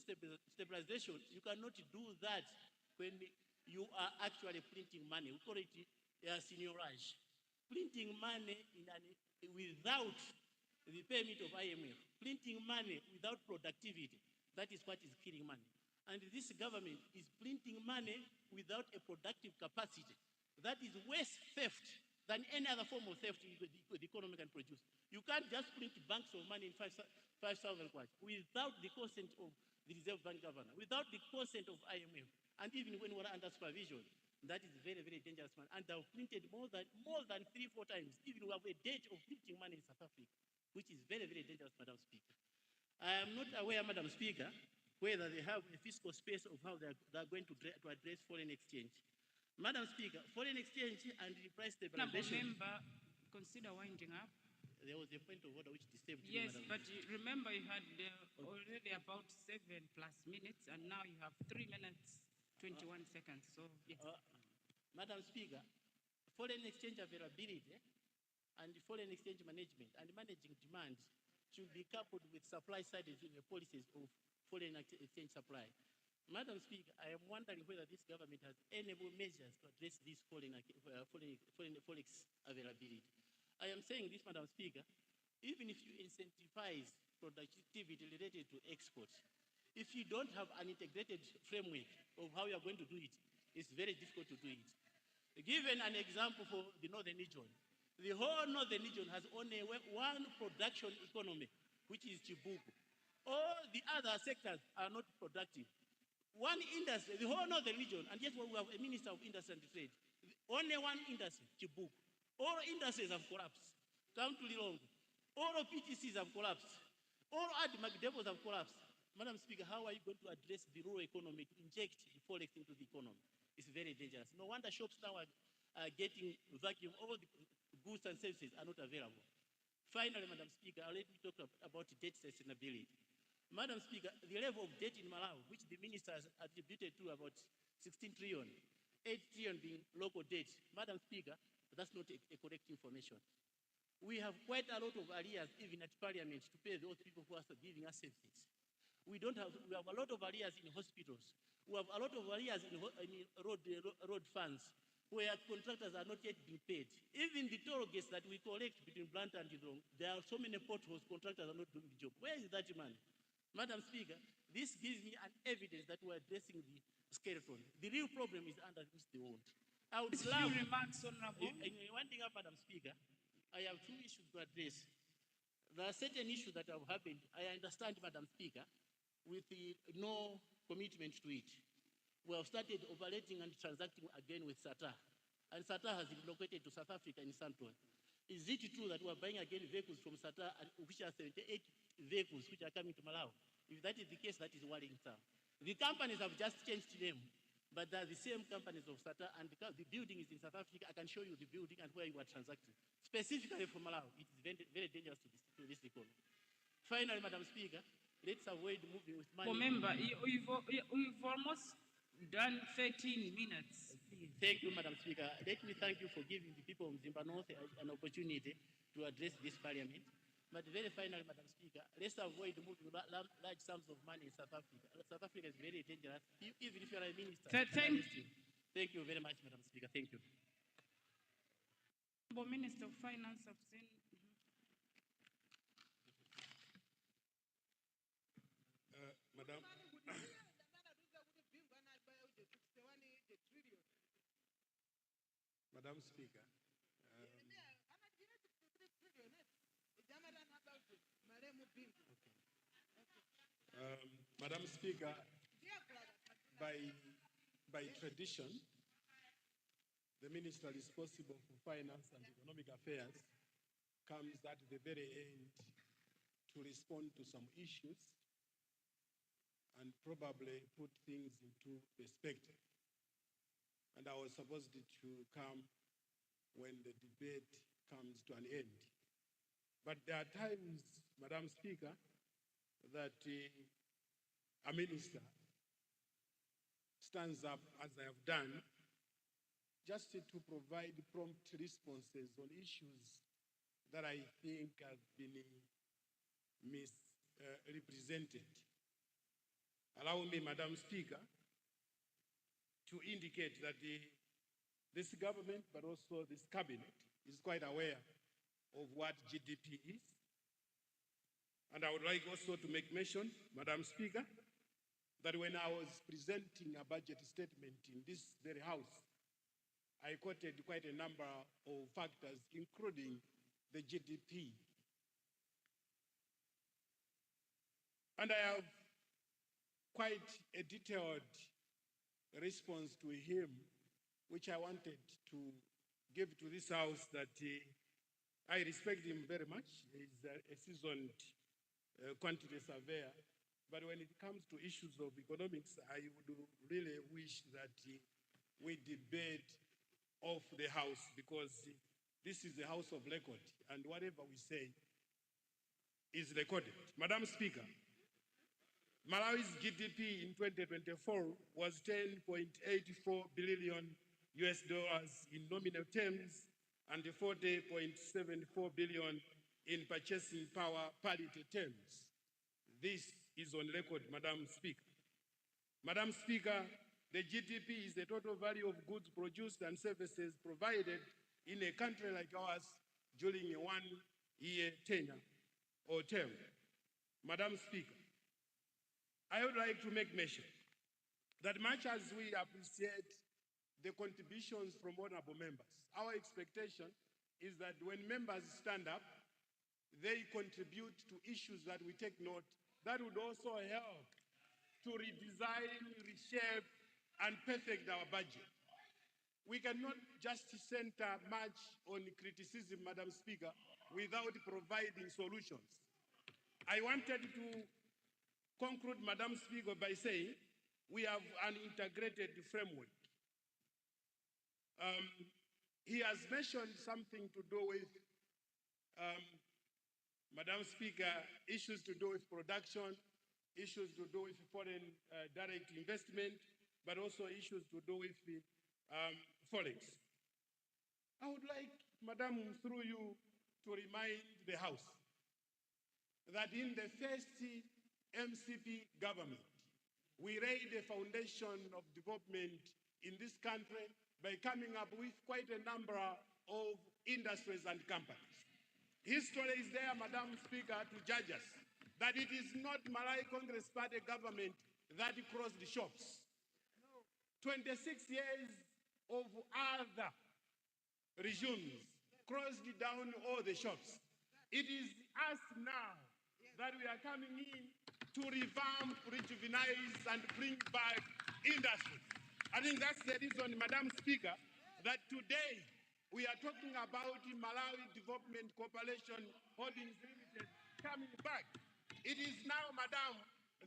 stabilization, you cannot do that when you are actually printing money. We call it seigniorage. Printing money without the permit of IMF, printing money without productivity, that is what is killing money. And this government is printing money without a productive capacity. That is worse theft than any other form of theft the economy can produce. You can't just print banks of money in 5,000 kwacha without the consent of the Reserve Bank governor, without the consent of IMF, and even when we're under supervision. That is very, very dangerous, man. And they've printed more than 3-4 times. Even we have a date of printing money in South Africa, which is very, very dangerous, Madam Speaker. I am not aware, Madam Speaker, whether they have a fiscal space of how they're going to address foreign exchange. Madam Speaker, foreign exchange and the price stabilization. Member, consider winding up. There was a point of order which disturbed me, Yes, Madam. but remember you had already about 7+ minutes, and now you have 3 minutes, 21 seconds. So, yes. Madam Speaker, foreign exchange availability and foreign exchange management and managing demand should be coupled with supply side policies of foreign exchange supply. Madam Speaker, I am wondering whether this government has any measures to address this forex availability. I am saying this, Madam Speaker, even if you incentivize productivity related to exports, if you don't have an integrated framework of how you are going to do it, it's very difficult to do it. Given an example for the Northern region, the whole Northern region has only one production economy, which is Chibuku. All the other sectors are not productive. One industry, the whole Northern region, and yet we have a Minister of Industry and Trade, only one industry, Chibuku. All industries have collapsed. Come to Lilongwe. All PTCs have collapsed. All ADMAC depots have collapsed. Madam Speaker, how are you going to address the rural economy to inject the forex into the economy? It's very dangerous. No wonder shops now are getting vacuum. All the goods and services are not available. Finally, Madam Speaker, let me talk about debt sustainability. Madam Speaker, the level of debt in Malawi, which the minister has attributed to about 16 trillion, 8 trillion being local debt, Madam Speaker, that's not a correct information. We have quite a lot of arrears even at Parliament to pay those people who are giving us services. We have a lot of arrears in hospitals. We have a lot of arrears in road funds where contractors are not yet being paid. Even the toll gates that we collect between Blantyre and Gidrong, there are so many potholes, contractors are not doing the job. Where is that money? Madam Speaker, this gives me an evidence that we're addressing the skeleton. The real problem is underneath the wound. I would love... Few remarks, Honorable. One thing up, Madam Speaker, I have two issues to address. There are certain issues that have happened. I understand, Madam Speaker, with no commitment to it. We have started operating and transacting again with SATA. And SATA has relocated to South Africa in Santon. Is it true that we are buying again vehicles from SATA, which are 78 vehicles which are coming to Malawi? If that is the case, that is worrying. The companies have just changed name, but they're the same companies of SATA, and the building is in South Africa. I can show you the building and where you are transacting. Specifically for Malawi, it is very, very dangerous to this economy. Finally, Madam Speaker, let's avoid moving with money. Remember, we've almost done 13 minutes. Thank you, Madam Speaker. Let me thank you for giving the people of Zimba North an opportunity to address this parliament. But very finally, Madam Speaker, let's avoid moving large sums of money in South Africa. South Africa is very dangerous, even if you are a minister. Thank you very much, Madam Speaker. Thank you. Minister of Finance, I've seen. Madam. Madam Speaker. Madam Speaker, by tradition, the minister responsible for finance and economic affairs comes at the very end to respond to some issues and probably put things into perspective. And I was supposed to come when the debate comes to an end. But there are times, Madam Speaker, that a minister stands up, as I have done, just to provide prompt responses on issues that I think have been misrepresented. Allow me, Madam Speaker, to indicate that this government, but also this cabinet, is quite aware of what GDP is. And I would like also to make mention, Madam Speaker, that when I was presenting a budget statement in this very house, I quoted quite a number of factors, including the GDP. And I have quite a detailed response to him, which I wanted to give to this house, that I respect him very much. He's a seasoned quantity surveyor. But when it comes to issues of economics, I would really wish that we debate off the house, because this is a house of record, and whatever we say is recorded. Madam Speaker, Malawi's GDP in 2024 was 10.84 billion US dollars in nominal terms and 40.74 billion in purchasing power parity terms. This is on record, Madam Speaker. Madam Speaker, the GDP is the total value of goods produced and services provided in a country like ours during a one-year tenure or term. Madam Speaker, I would like to make mention that much as we appreciate the contributions from honorable members, our expectation is that when members stand up, they contribute to issues that we take note that would also help to redesign, reshape, and perfect our budget. We cannot just center much on criticism, Madam Speaker, without providing solutions. I wanted to conclude, Madam Speaker, by saying we have an integrated framework. He has mentioned something to do with Madam Speaker, issues to do with production, issues to do with foreign direct investment, but also issues to do with the forex. I would like, Madam, through you, to remind the House that in the first MCP government, we laid a foundation of development in this country by coming up with quite a number of industries and companies. History is there, Madam Speaker, to judge us that it is not Malawi Congress Party government that closed the shops. 26 years of other regimes closed down all the shops. It is us now that we are coming in to revamp, rejuvenize, and bring back industry. I think that's the reason, Madam Speaker, that today we are talking about Malawi Development Corporation Holdings Limited coming back. It is now, Madam,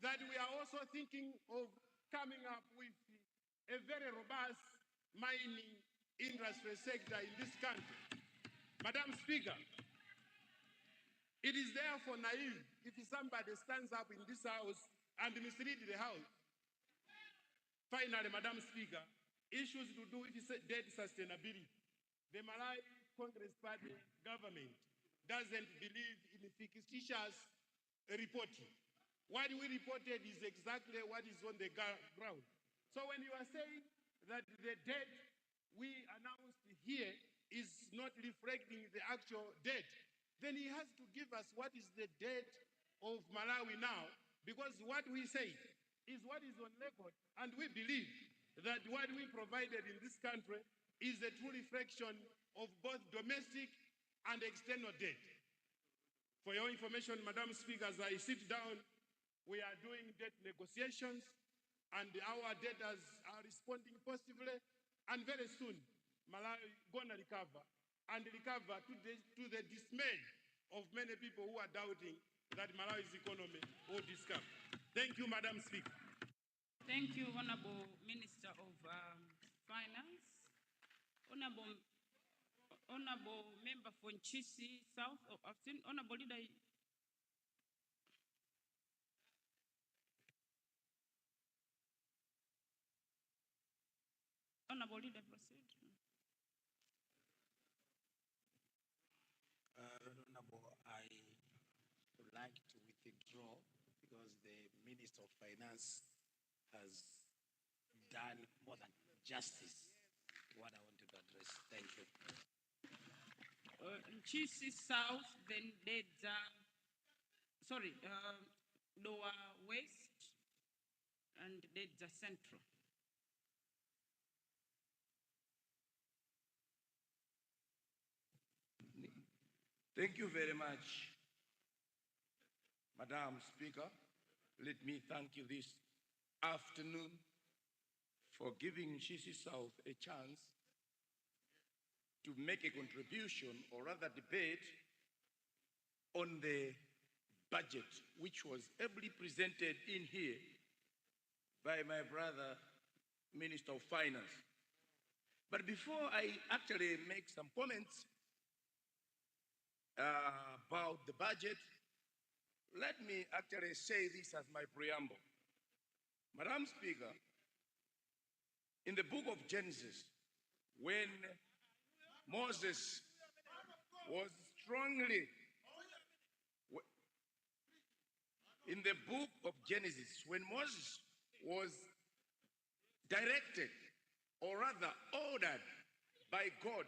that we are also thinking of coming up with a very robust mining industry sector in this country. Madam Speaker, it is therefore naive if somebody stands up in this House and mislead the House. Finally, Madam Speaker, issues to do with debt sustainability. The Malawi Congress Party government doesn't believe in fictitious reporting. What we reported is exactly what is on the ground. So when you are saying that the debt we announced here is not reflecting the actual debt, then he has to give us what is the debt of Malawi now, because what we say is what is on record, and we believe that what we provided in this country is a true reflection of both domestic and external debt. For your information, Madam Speaker, as I sit down, we are doing debt negotiations, and our debtors are responding positively, and very soon, Malawi gonna recover, and recover to the dismay of many people who are doubting that Malawi's economy will discover. Thank you, Madam Speaker. Thank you, Honorable Minister of Finance. Honorable Member for Nchisi South, I've seen Honorable Leader. Honorable Leader, proceed. Honorable, I would like to withdraw because the Minister of Finance has done more than justice to what I wanted to address. Thank you. Nchisi South, then Lower West, and Dedza Central. Thank you very much, Madam Speaker. Let me thank you this afternoon for giving Nchisi South a chance to make a contribution, or rather debate, on the budget, which was ably presented in here by my brother, Minister of Finance. But before I actually make some comments about the budget, let me actually say this as my preamble. Madam Speaker, in the book of Genesis, when Moses was strongly, in the book of Genesis, when Moses was directed, or rather ordered by God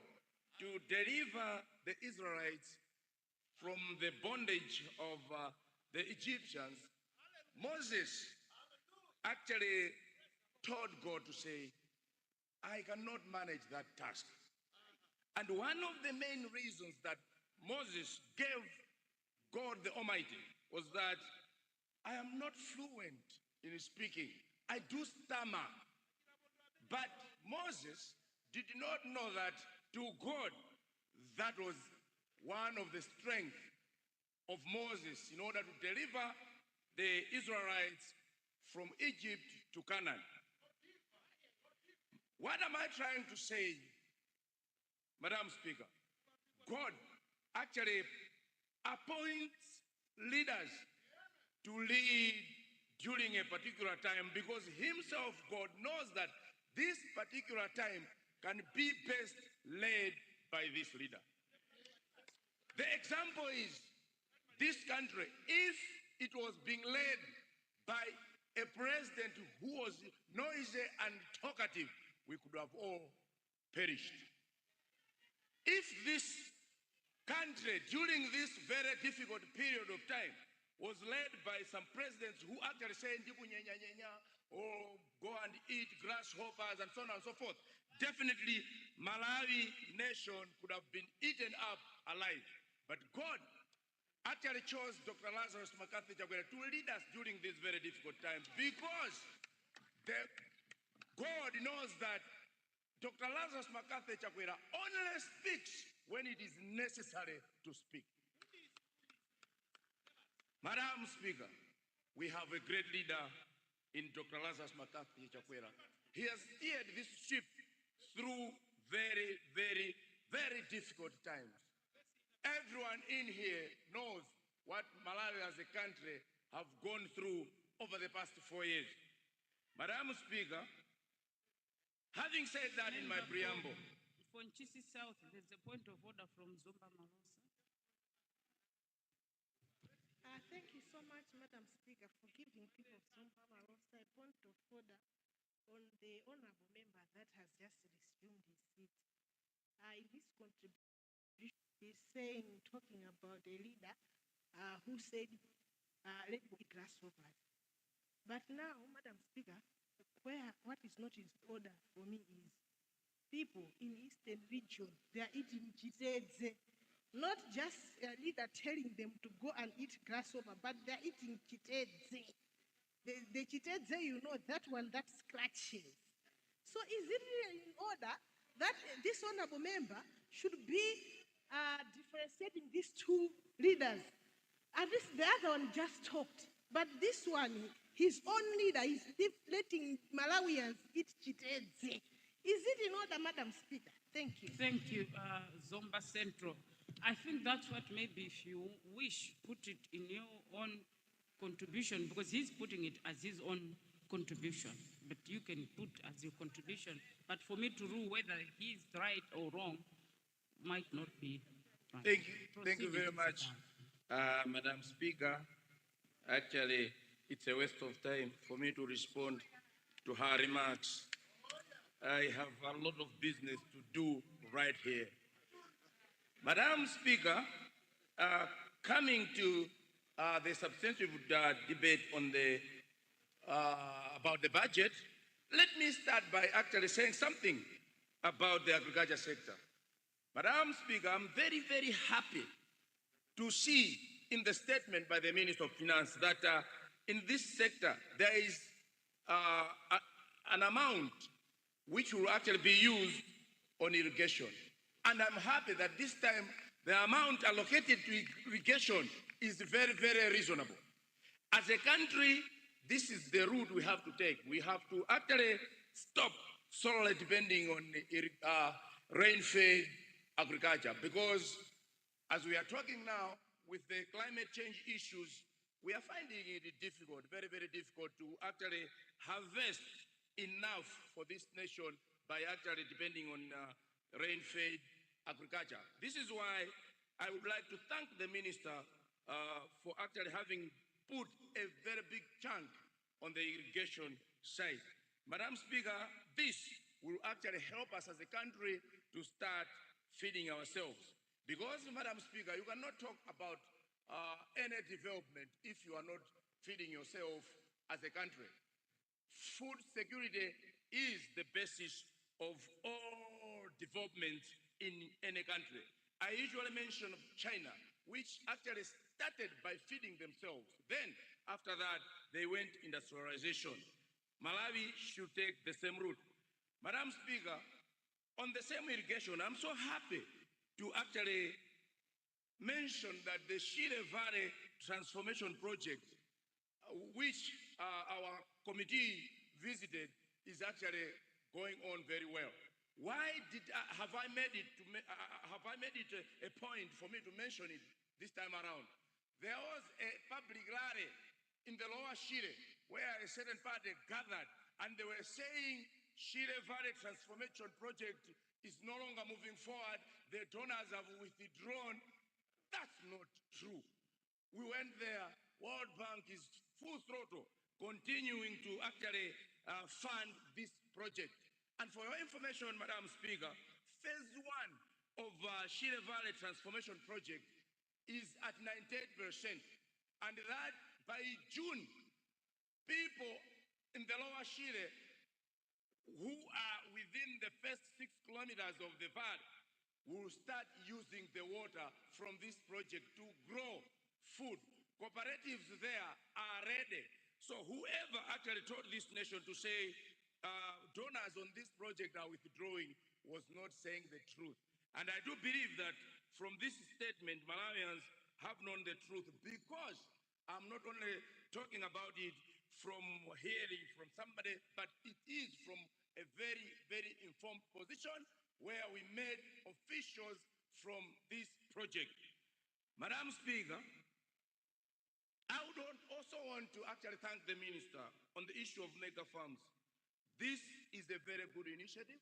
to deliver the Israelites from the bondage of the Egyptians, Moses actually told God to say, I cannot manage that task. And one of the main reasons that Moses gave God the Almighty was that I am not fluent in speaking. I do stammer. But Moses did not know that to God, that was one of the strengths of Moses in order to deliver the Israelites from Egypt to Canaan. What am I trying to say, Madam Speaker? God actually appoints leaders to lead during a particular time because himself, God, knows that this particular time can be best led by this leader. The example is this country, if it was being led by a president who was noisy and talkative, we could have all perished. If this country during this very difficult period of time was led by some presidents who actually say or go and eat grasshoppers and so on and so forth, definitely Malawi nation could have been eaten up alive. But God actually chose Dr. Lazarus McCarthy Chakwera to lead us during these very difficult times because God knows that Dr. Lazarus McCarthy Chakwera only speaks when it is necessary to speak. Madam Speaker, we have a great leader in Dr. Lazarus McCarthy Chakwera. He has steered this ship through very, very, very difficult times. Everyone in here knows what Malawi as a country have gone through over the past 4 years. Madam Speaker, having said that in my preamble, For Nchisi South, there's a point of order from Zomba Malosa. Thank you so much, Madam Speaker, for giving people of Zomba Malosa a point of order on the honorable member that has just resumed his seat. In this contribution, he's saying, talking about a leader who said, let me grasshoppers. But now, Madam Speaker, what is not in order for me is people in Eastern region, they are eating chitedze. Not just a leader telling them to go and eat grasshopper, but they're eating chitedze. The chitedze, you know, that one that scratches. So is it really in order that this honorable member should be differentiating these two leaders? At least the other one just talked, but this one, his own leader is letting Malawians eat chitedze. Is it in order, Madam Speaker? Thank you. Thank you, Zomba Central. I think that's what maybe if you wish, put it in your own contribution, because he's putting it as his own contribution, but you can put as your contribution. But for me to rule whether he's right or wrong might not be right. Thank you. Thank you very much, Madam Speaker. Actually, it's a waste of time for me to respond to her remarks. I have a lot of business to do right here. Madam Speaker, coming to the substantive debate on the about the budget, let me start by actually saying something about the agriculture sector. Madam Speaker, I'm very, very happy to see in the statement by the Minister of Finance that in this sector there is an amount which will actually be used on irrigation. And I'm happy that this time the amount allocated to irrigation is very, very reasonable. As a country, this is the route we have to take. We have to actually stop solely depending on rain-fed agriculture, because as we are talking now with the climate change issues, we are finding it difficult, very, very difficult to actually harvest enough for this nation by actually depending on rain-fed agriculture. This is why I would like to thank the minister for actually having put a very big chunk on the irrigation side. Madam Speaker, this will actually help us as a country to start feeding ourselves. Because, Madam Speaker, you cannot talk about any development if you are not feeding yourself as a country. Food security is the basis of all development in any country. I usually mention China, which actually started by feeding themselves. Then, after that, they went industrialization. Malawi should take the same route. Madam Speaker, on the same irrigation, I'm so happy to actually mention that the Shire Valley Transformation Project, which our committee visited, is actually going on very well. Why have I made it a point for me to mention it this time around. There was a public rally in the lower Shire where a certain party gathered and they were saying Shire Valley Transformation Project is no longer moving forward. The donors have withdrawn. That's not true. We went there. World Bank is full throttle, continuing to actually fund this project. And for your information, Madam Speaker, phase one of Shire Valley Transformation Project is at 98%. And that by June, people in the lower Shire who are within the first 6 kilometers of the valley will start using the water from this project to grow food. Cooperatives there are ready. So whoever actually told this nation to say donors on this project are withdrawing was not saying the truth. And I do believe that from this statement, Malawians have known the truth, because I'm not only talking about it from hearing from somebody, but it is from a very, very informed position where we made officials from this project. Madam Speaker, I would also want to actually thank the minister on the issue of mega farms. This is a very good initiative,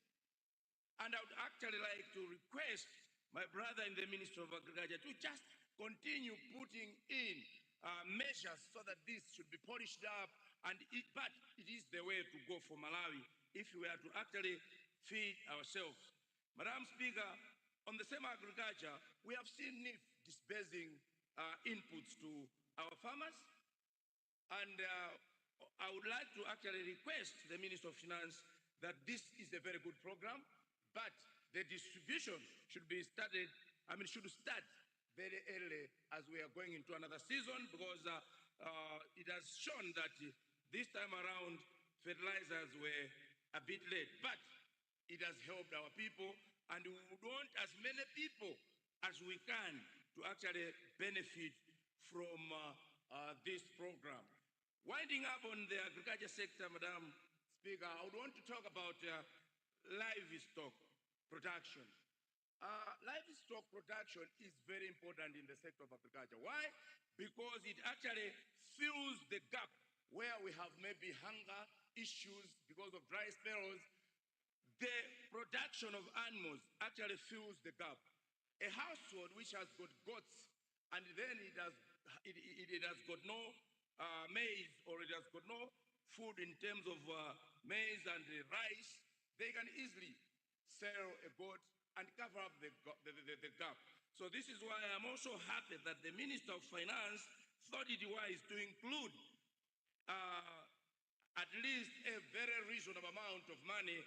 and I would actually like to request my brother in the Ministry of Agriculture to just continue putting in measures so that this should be polished up, but it is the way to go for Malawi if we are to actually feed ourselves. Madam Speaker, on the same agriculture, we have seen NIF disbursing inputs to our farmers, and I would like to actually request the Minister of Finance that this is a very good program, but the distribution should be started, should start very early as we are going into another season, because it has shown that this time around fertilizers were a bit late, but it has helped our people, and we would want as many people as we can to actually benefit from this program. Winding up on the agriculture sector, Madam Speaker, I would want to talk about livestock production. Livestock production is very important in the sector of agriculture. Why? Because it actually fills the gap where we have maybe hunger issues because of dry spells. The production of animals actually fills the gap. A household which has got goats and then it has got no maize, or it has got no food in terms of maize and rice, they can easily sell a goat and cover up the gap. So this is why I'm also happy that the Minister of Finance thought it wise to include at least a very reasonable amount of money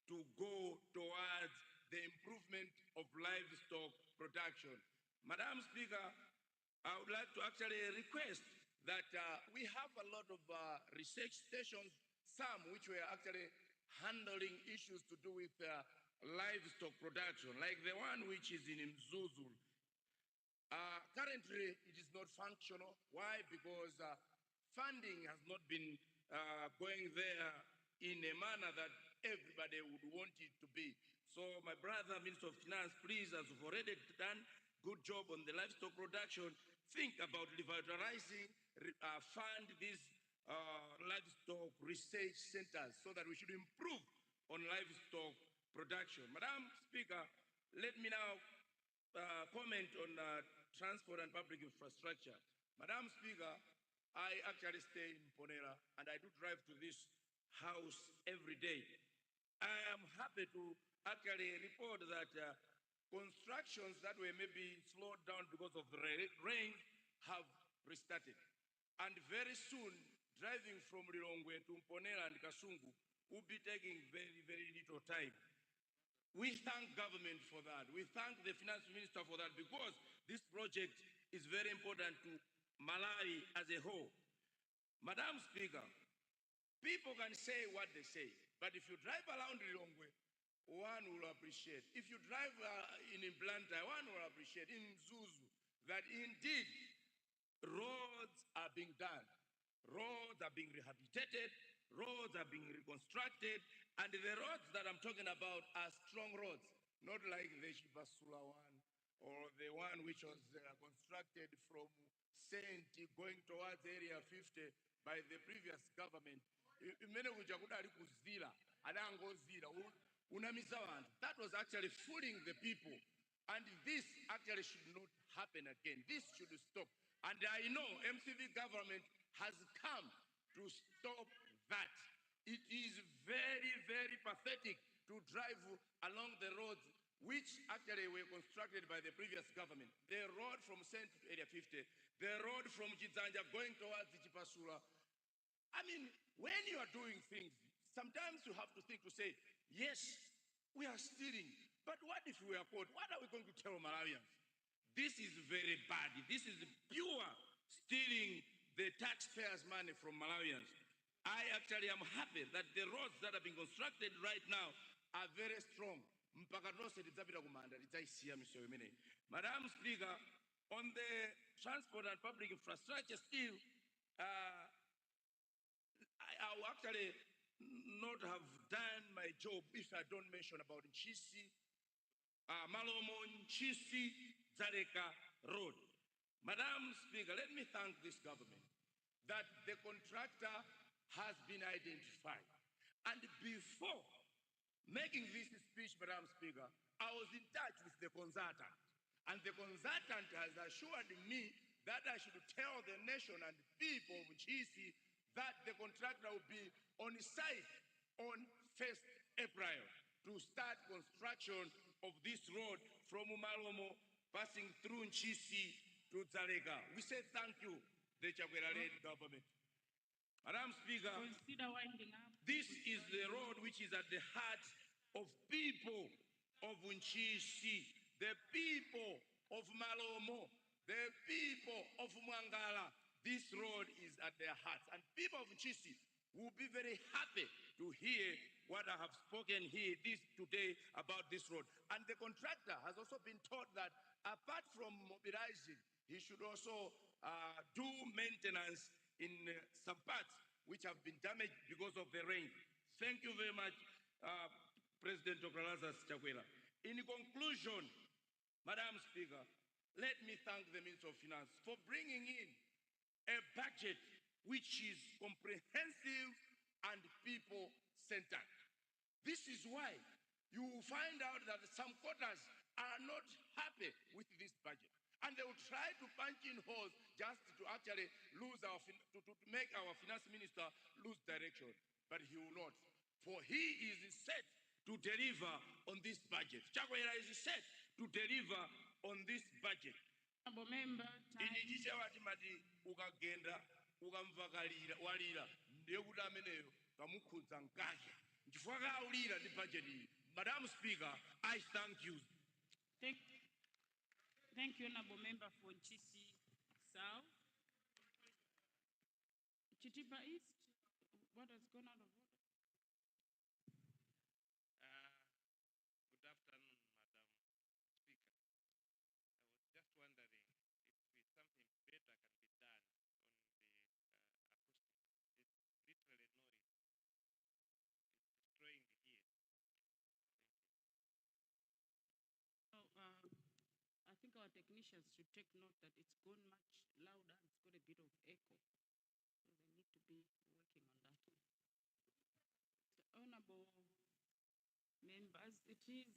to go towards the improvement of livestock production. Madam Speaker, I would like to actually request that we have a lot of research stations, some which were actually handling issues to do with livestock production, like the one which is in Mzuzu. Currently, it is not functional. Why? Because funding has not been going there in a manner that everybody would want it to be. So my brother, Minister of Finance, please, as you've already done good job on the livestock production, think about revitalizing, fund these livestock research centers so that we should improve on livestock production. Madam Speaker, let me now comment on transport and public infrastructure. Madam Speaker, I actually stay in Ponera and I do drive to this house every day. I am happy to actually report that constructions that were maybe slowed down because of the rain have restarted. And very soon, driving from Lilongwe to Mponela and Kasungu will be taking very, very little time. We thank government for that. We thank the finance minister for that, because this project is very important to Malawi as a whole. Madam Speaker, people can say what they say, but if you drive around Lilongwe, one will appreciate. If you drive in Blantyre, one will appreciate. In Zuzu, that indeed roads are being done. Roads are being rehabilitated. Roads are being reconstructed. And the roads that I'm talking about are strong roads, not like the Shibasula one or the one which was constructed from Saint going towards Area 50 by the previous government. Imene kuja kudali kuzira, adangozira, unamisa vantu. That was actually fooling the people. And this actually should not happen again. This should stop. And I know MCV government has come to stop that. It is very, very pathetic to drive along the roads which actually were constructed by the previous government. The road from Saint to Area 50, the road from Chidzanja going towards Chipasula. I mean, when you are doing things, sometimes you have to think to say, yes, we are stealing. But what if we are caught? What are we going to tell Malawians? This is very bad. This is pure stealing the taxpayers' money from Malawians. I actually am happy that the roads that have been constructed right now are very strong. Madam Speaker, on the transport and public infrastructure still, I will actually not have done my job if I don't mention about Nchisi, Malomo, Nchisi, Zareka Road. Madam Speaker, let me thank this government that the contractor has been identified. And before making this speech, Madam Speaker, I was in touch with the consultant. And the consultant has assured me that I should tell the nation and people of Nchisi that the contractor will be on site on 1st April to start construction of this road from Umalomo, passing through Nchisi to Zarega. We say thank you, the Chakwera-led government. Madam Speaker, Consider winding up. This is the road which is at the heart of people of Nchisi, the people of Malomo, the people of Mwangala. This road is at their hearts. And people of Nchisi will be very happy to hear what I have spoken here today about this road. And the contractor has also been told that apart from mobilizing, he should also do maintenance in some parts which have been damaged because of the rain. Thank you very much, President Dr. Lazarus Chakwera. In conclusion, Madam Speaker, let me thank the Minister of Finance for bringing in a budget which is comprehensive and people-centered. This is why you will find out that some quarters are not happy with this budget. And they will try to punch in holes just to actually lose to make our finance minister lose direction. But he will not. For he is set to deliver on this budget. Chakwera is set to deliver on this budget. Member, ukagenda ukamvakalira walira ndiye kuti ameneyo kamukhudza mkazi chifukwa aulira ndi budget iyi. Madam Speaker, I thank you. Thank you, Honorable Member for Nchisi South. Chitipa East, what has gone out of order? Good afternoon, Madam Speaker. I was just wondering if something better can be done on the acoustics. It's literally noise. It's destroying the ears. Thank you. I think our technicians should take note that it's gone much louder. It's got a bit of echo. So they need to be working on that. Honorable members, it is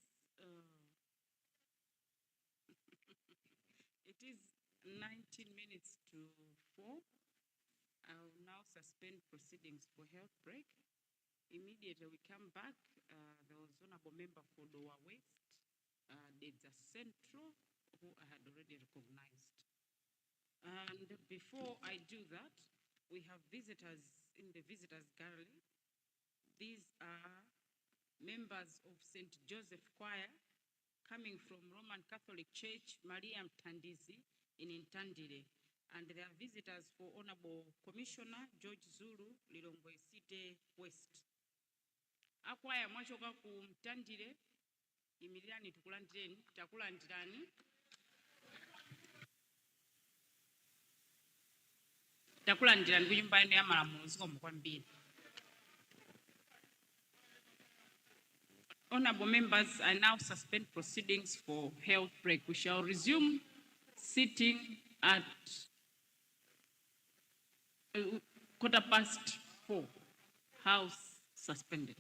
19 minutes to 4. I'll now suspend proceedings for health break. Immediately we come back, there was Honorable Member for Lower West, there's a Central, who I had already recognized. And before I do that, we have visitors in the visitors gallery. These are members of St. Joseph Choir coming from Roman Catholic Church, Maria Mtandizi in Intandire. And they are visitors for Honorable Commissioner George Zulu, Lilongwe City West. Akwaya mwachoka ku Mtandire, imirirani tukulandireni, takulandirani. Takulandirani kunyumba eno ya Malamulo zikomo kwambiri. Honorable members, I now suspend proceedings for health break. We shall resume sitting at 4:15. House suspended.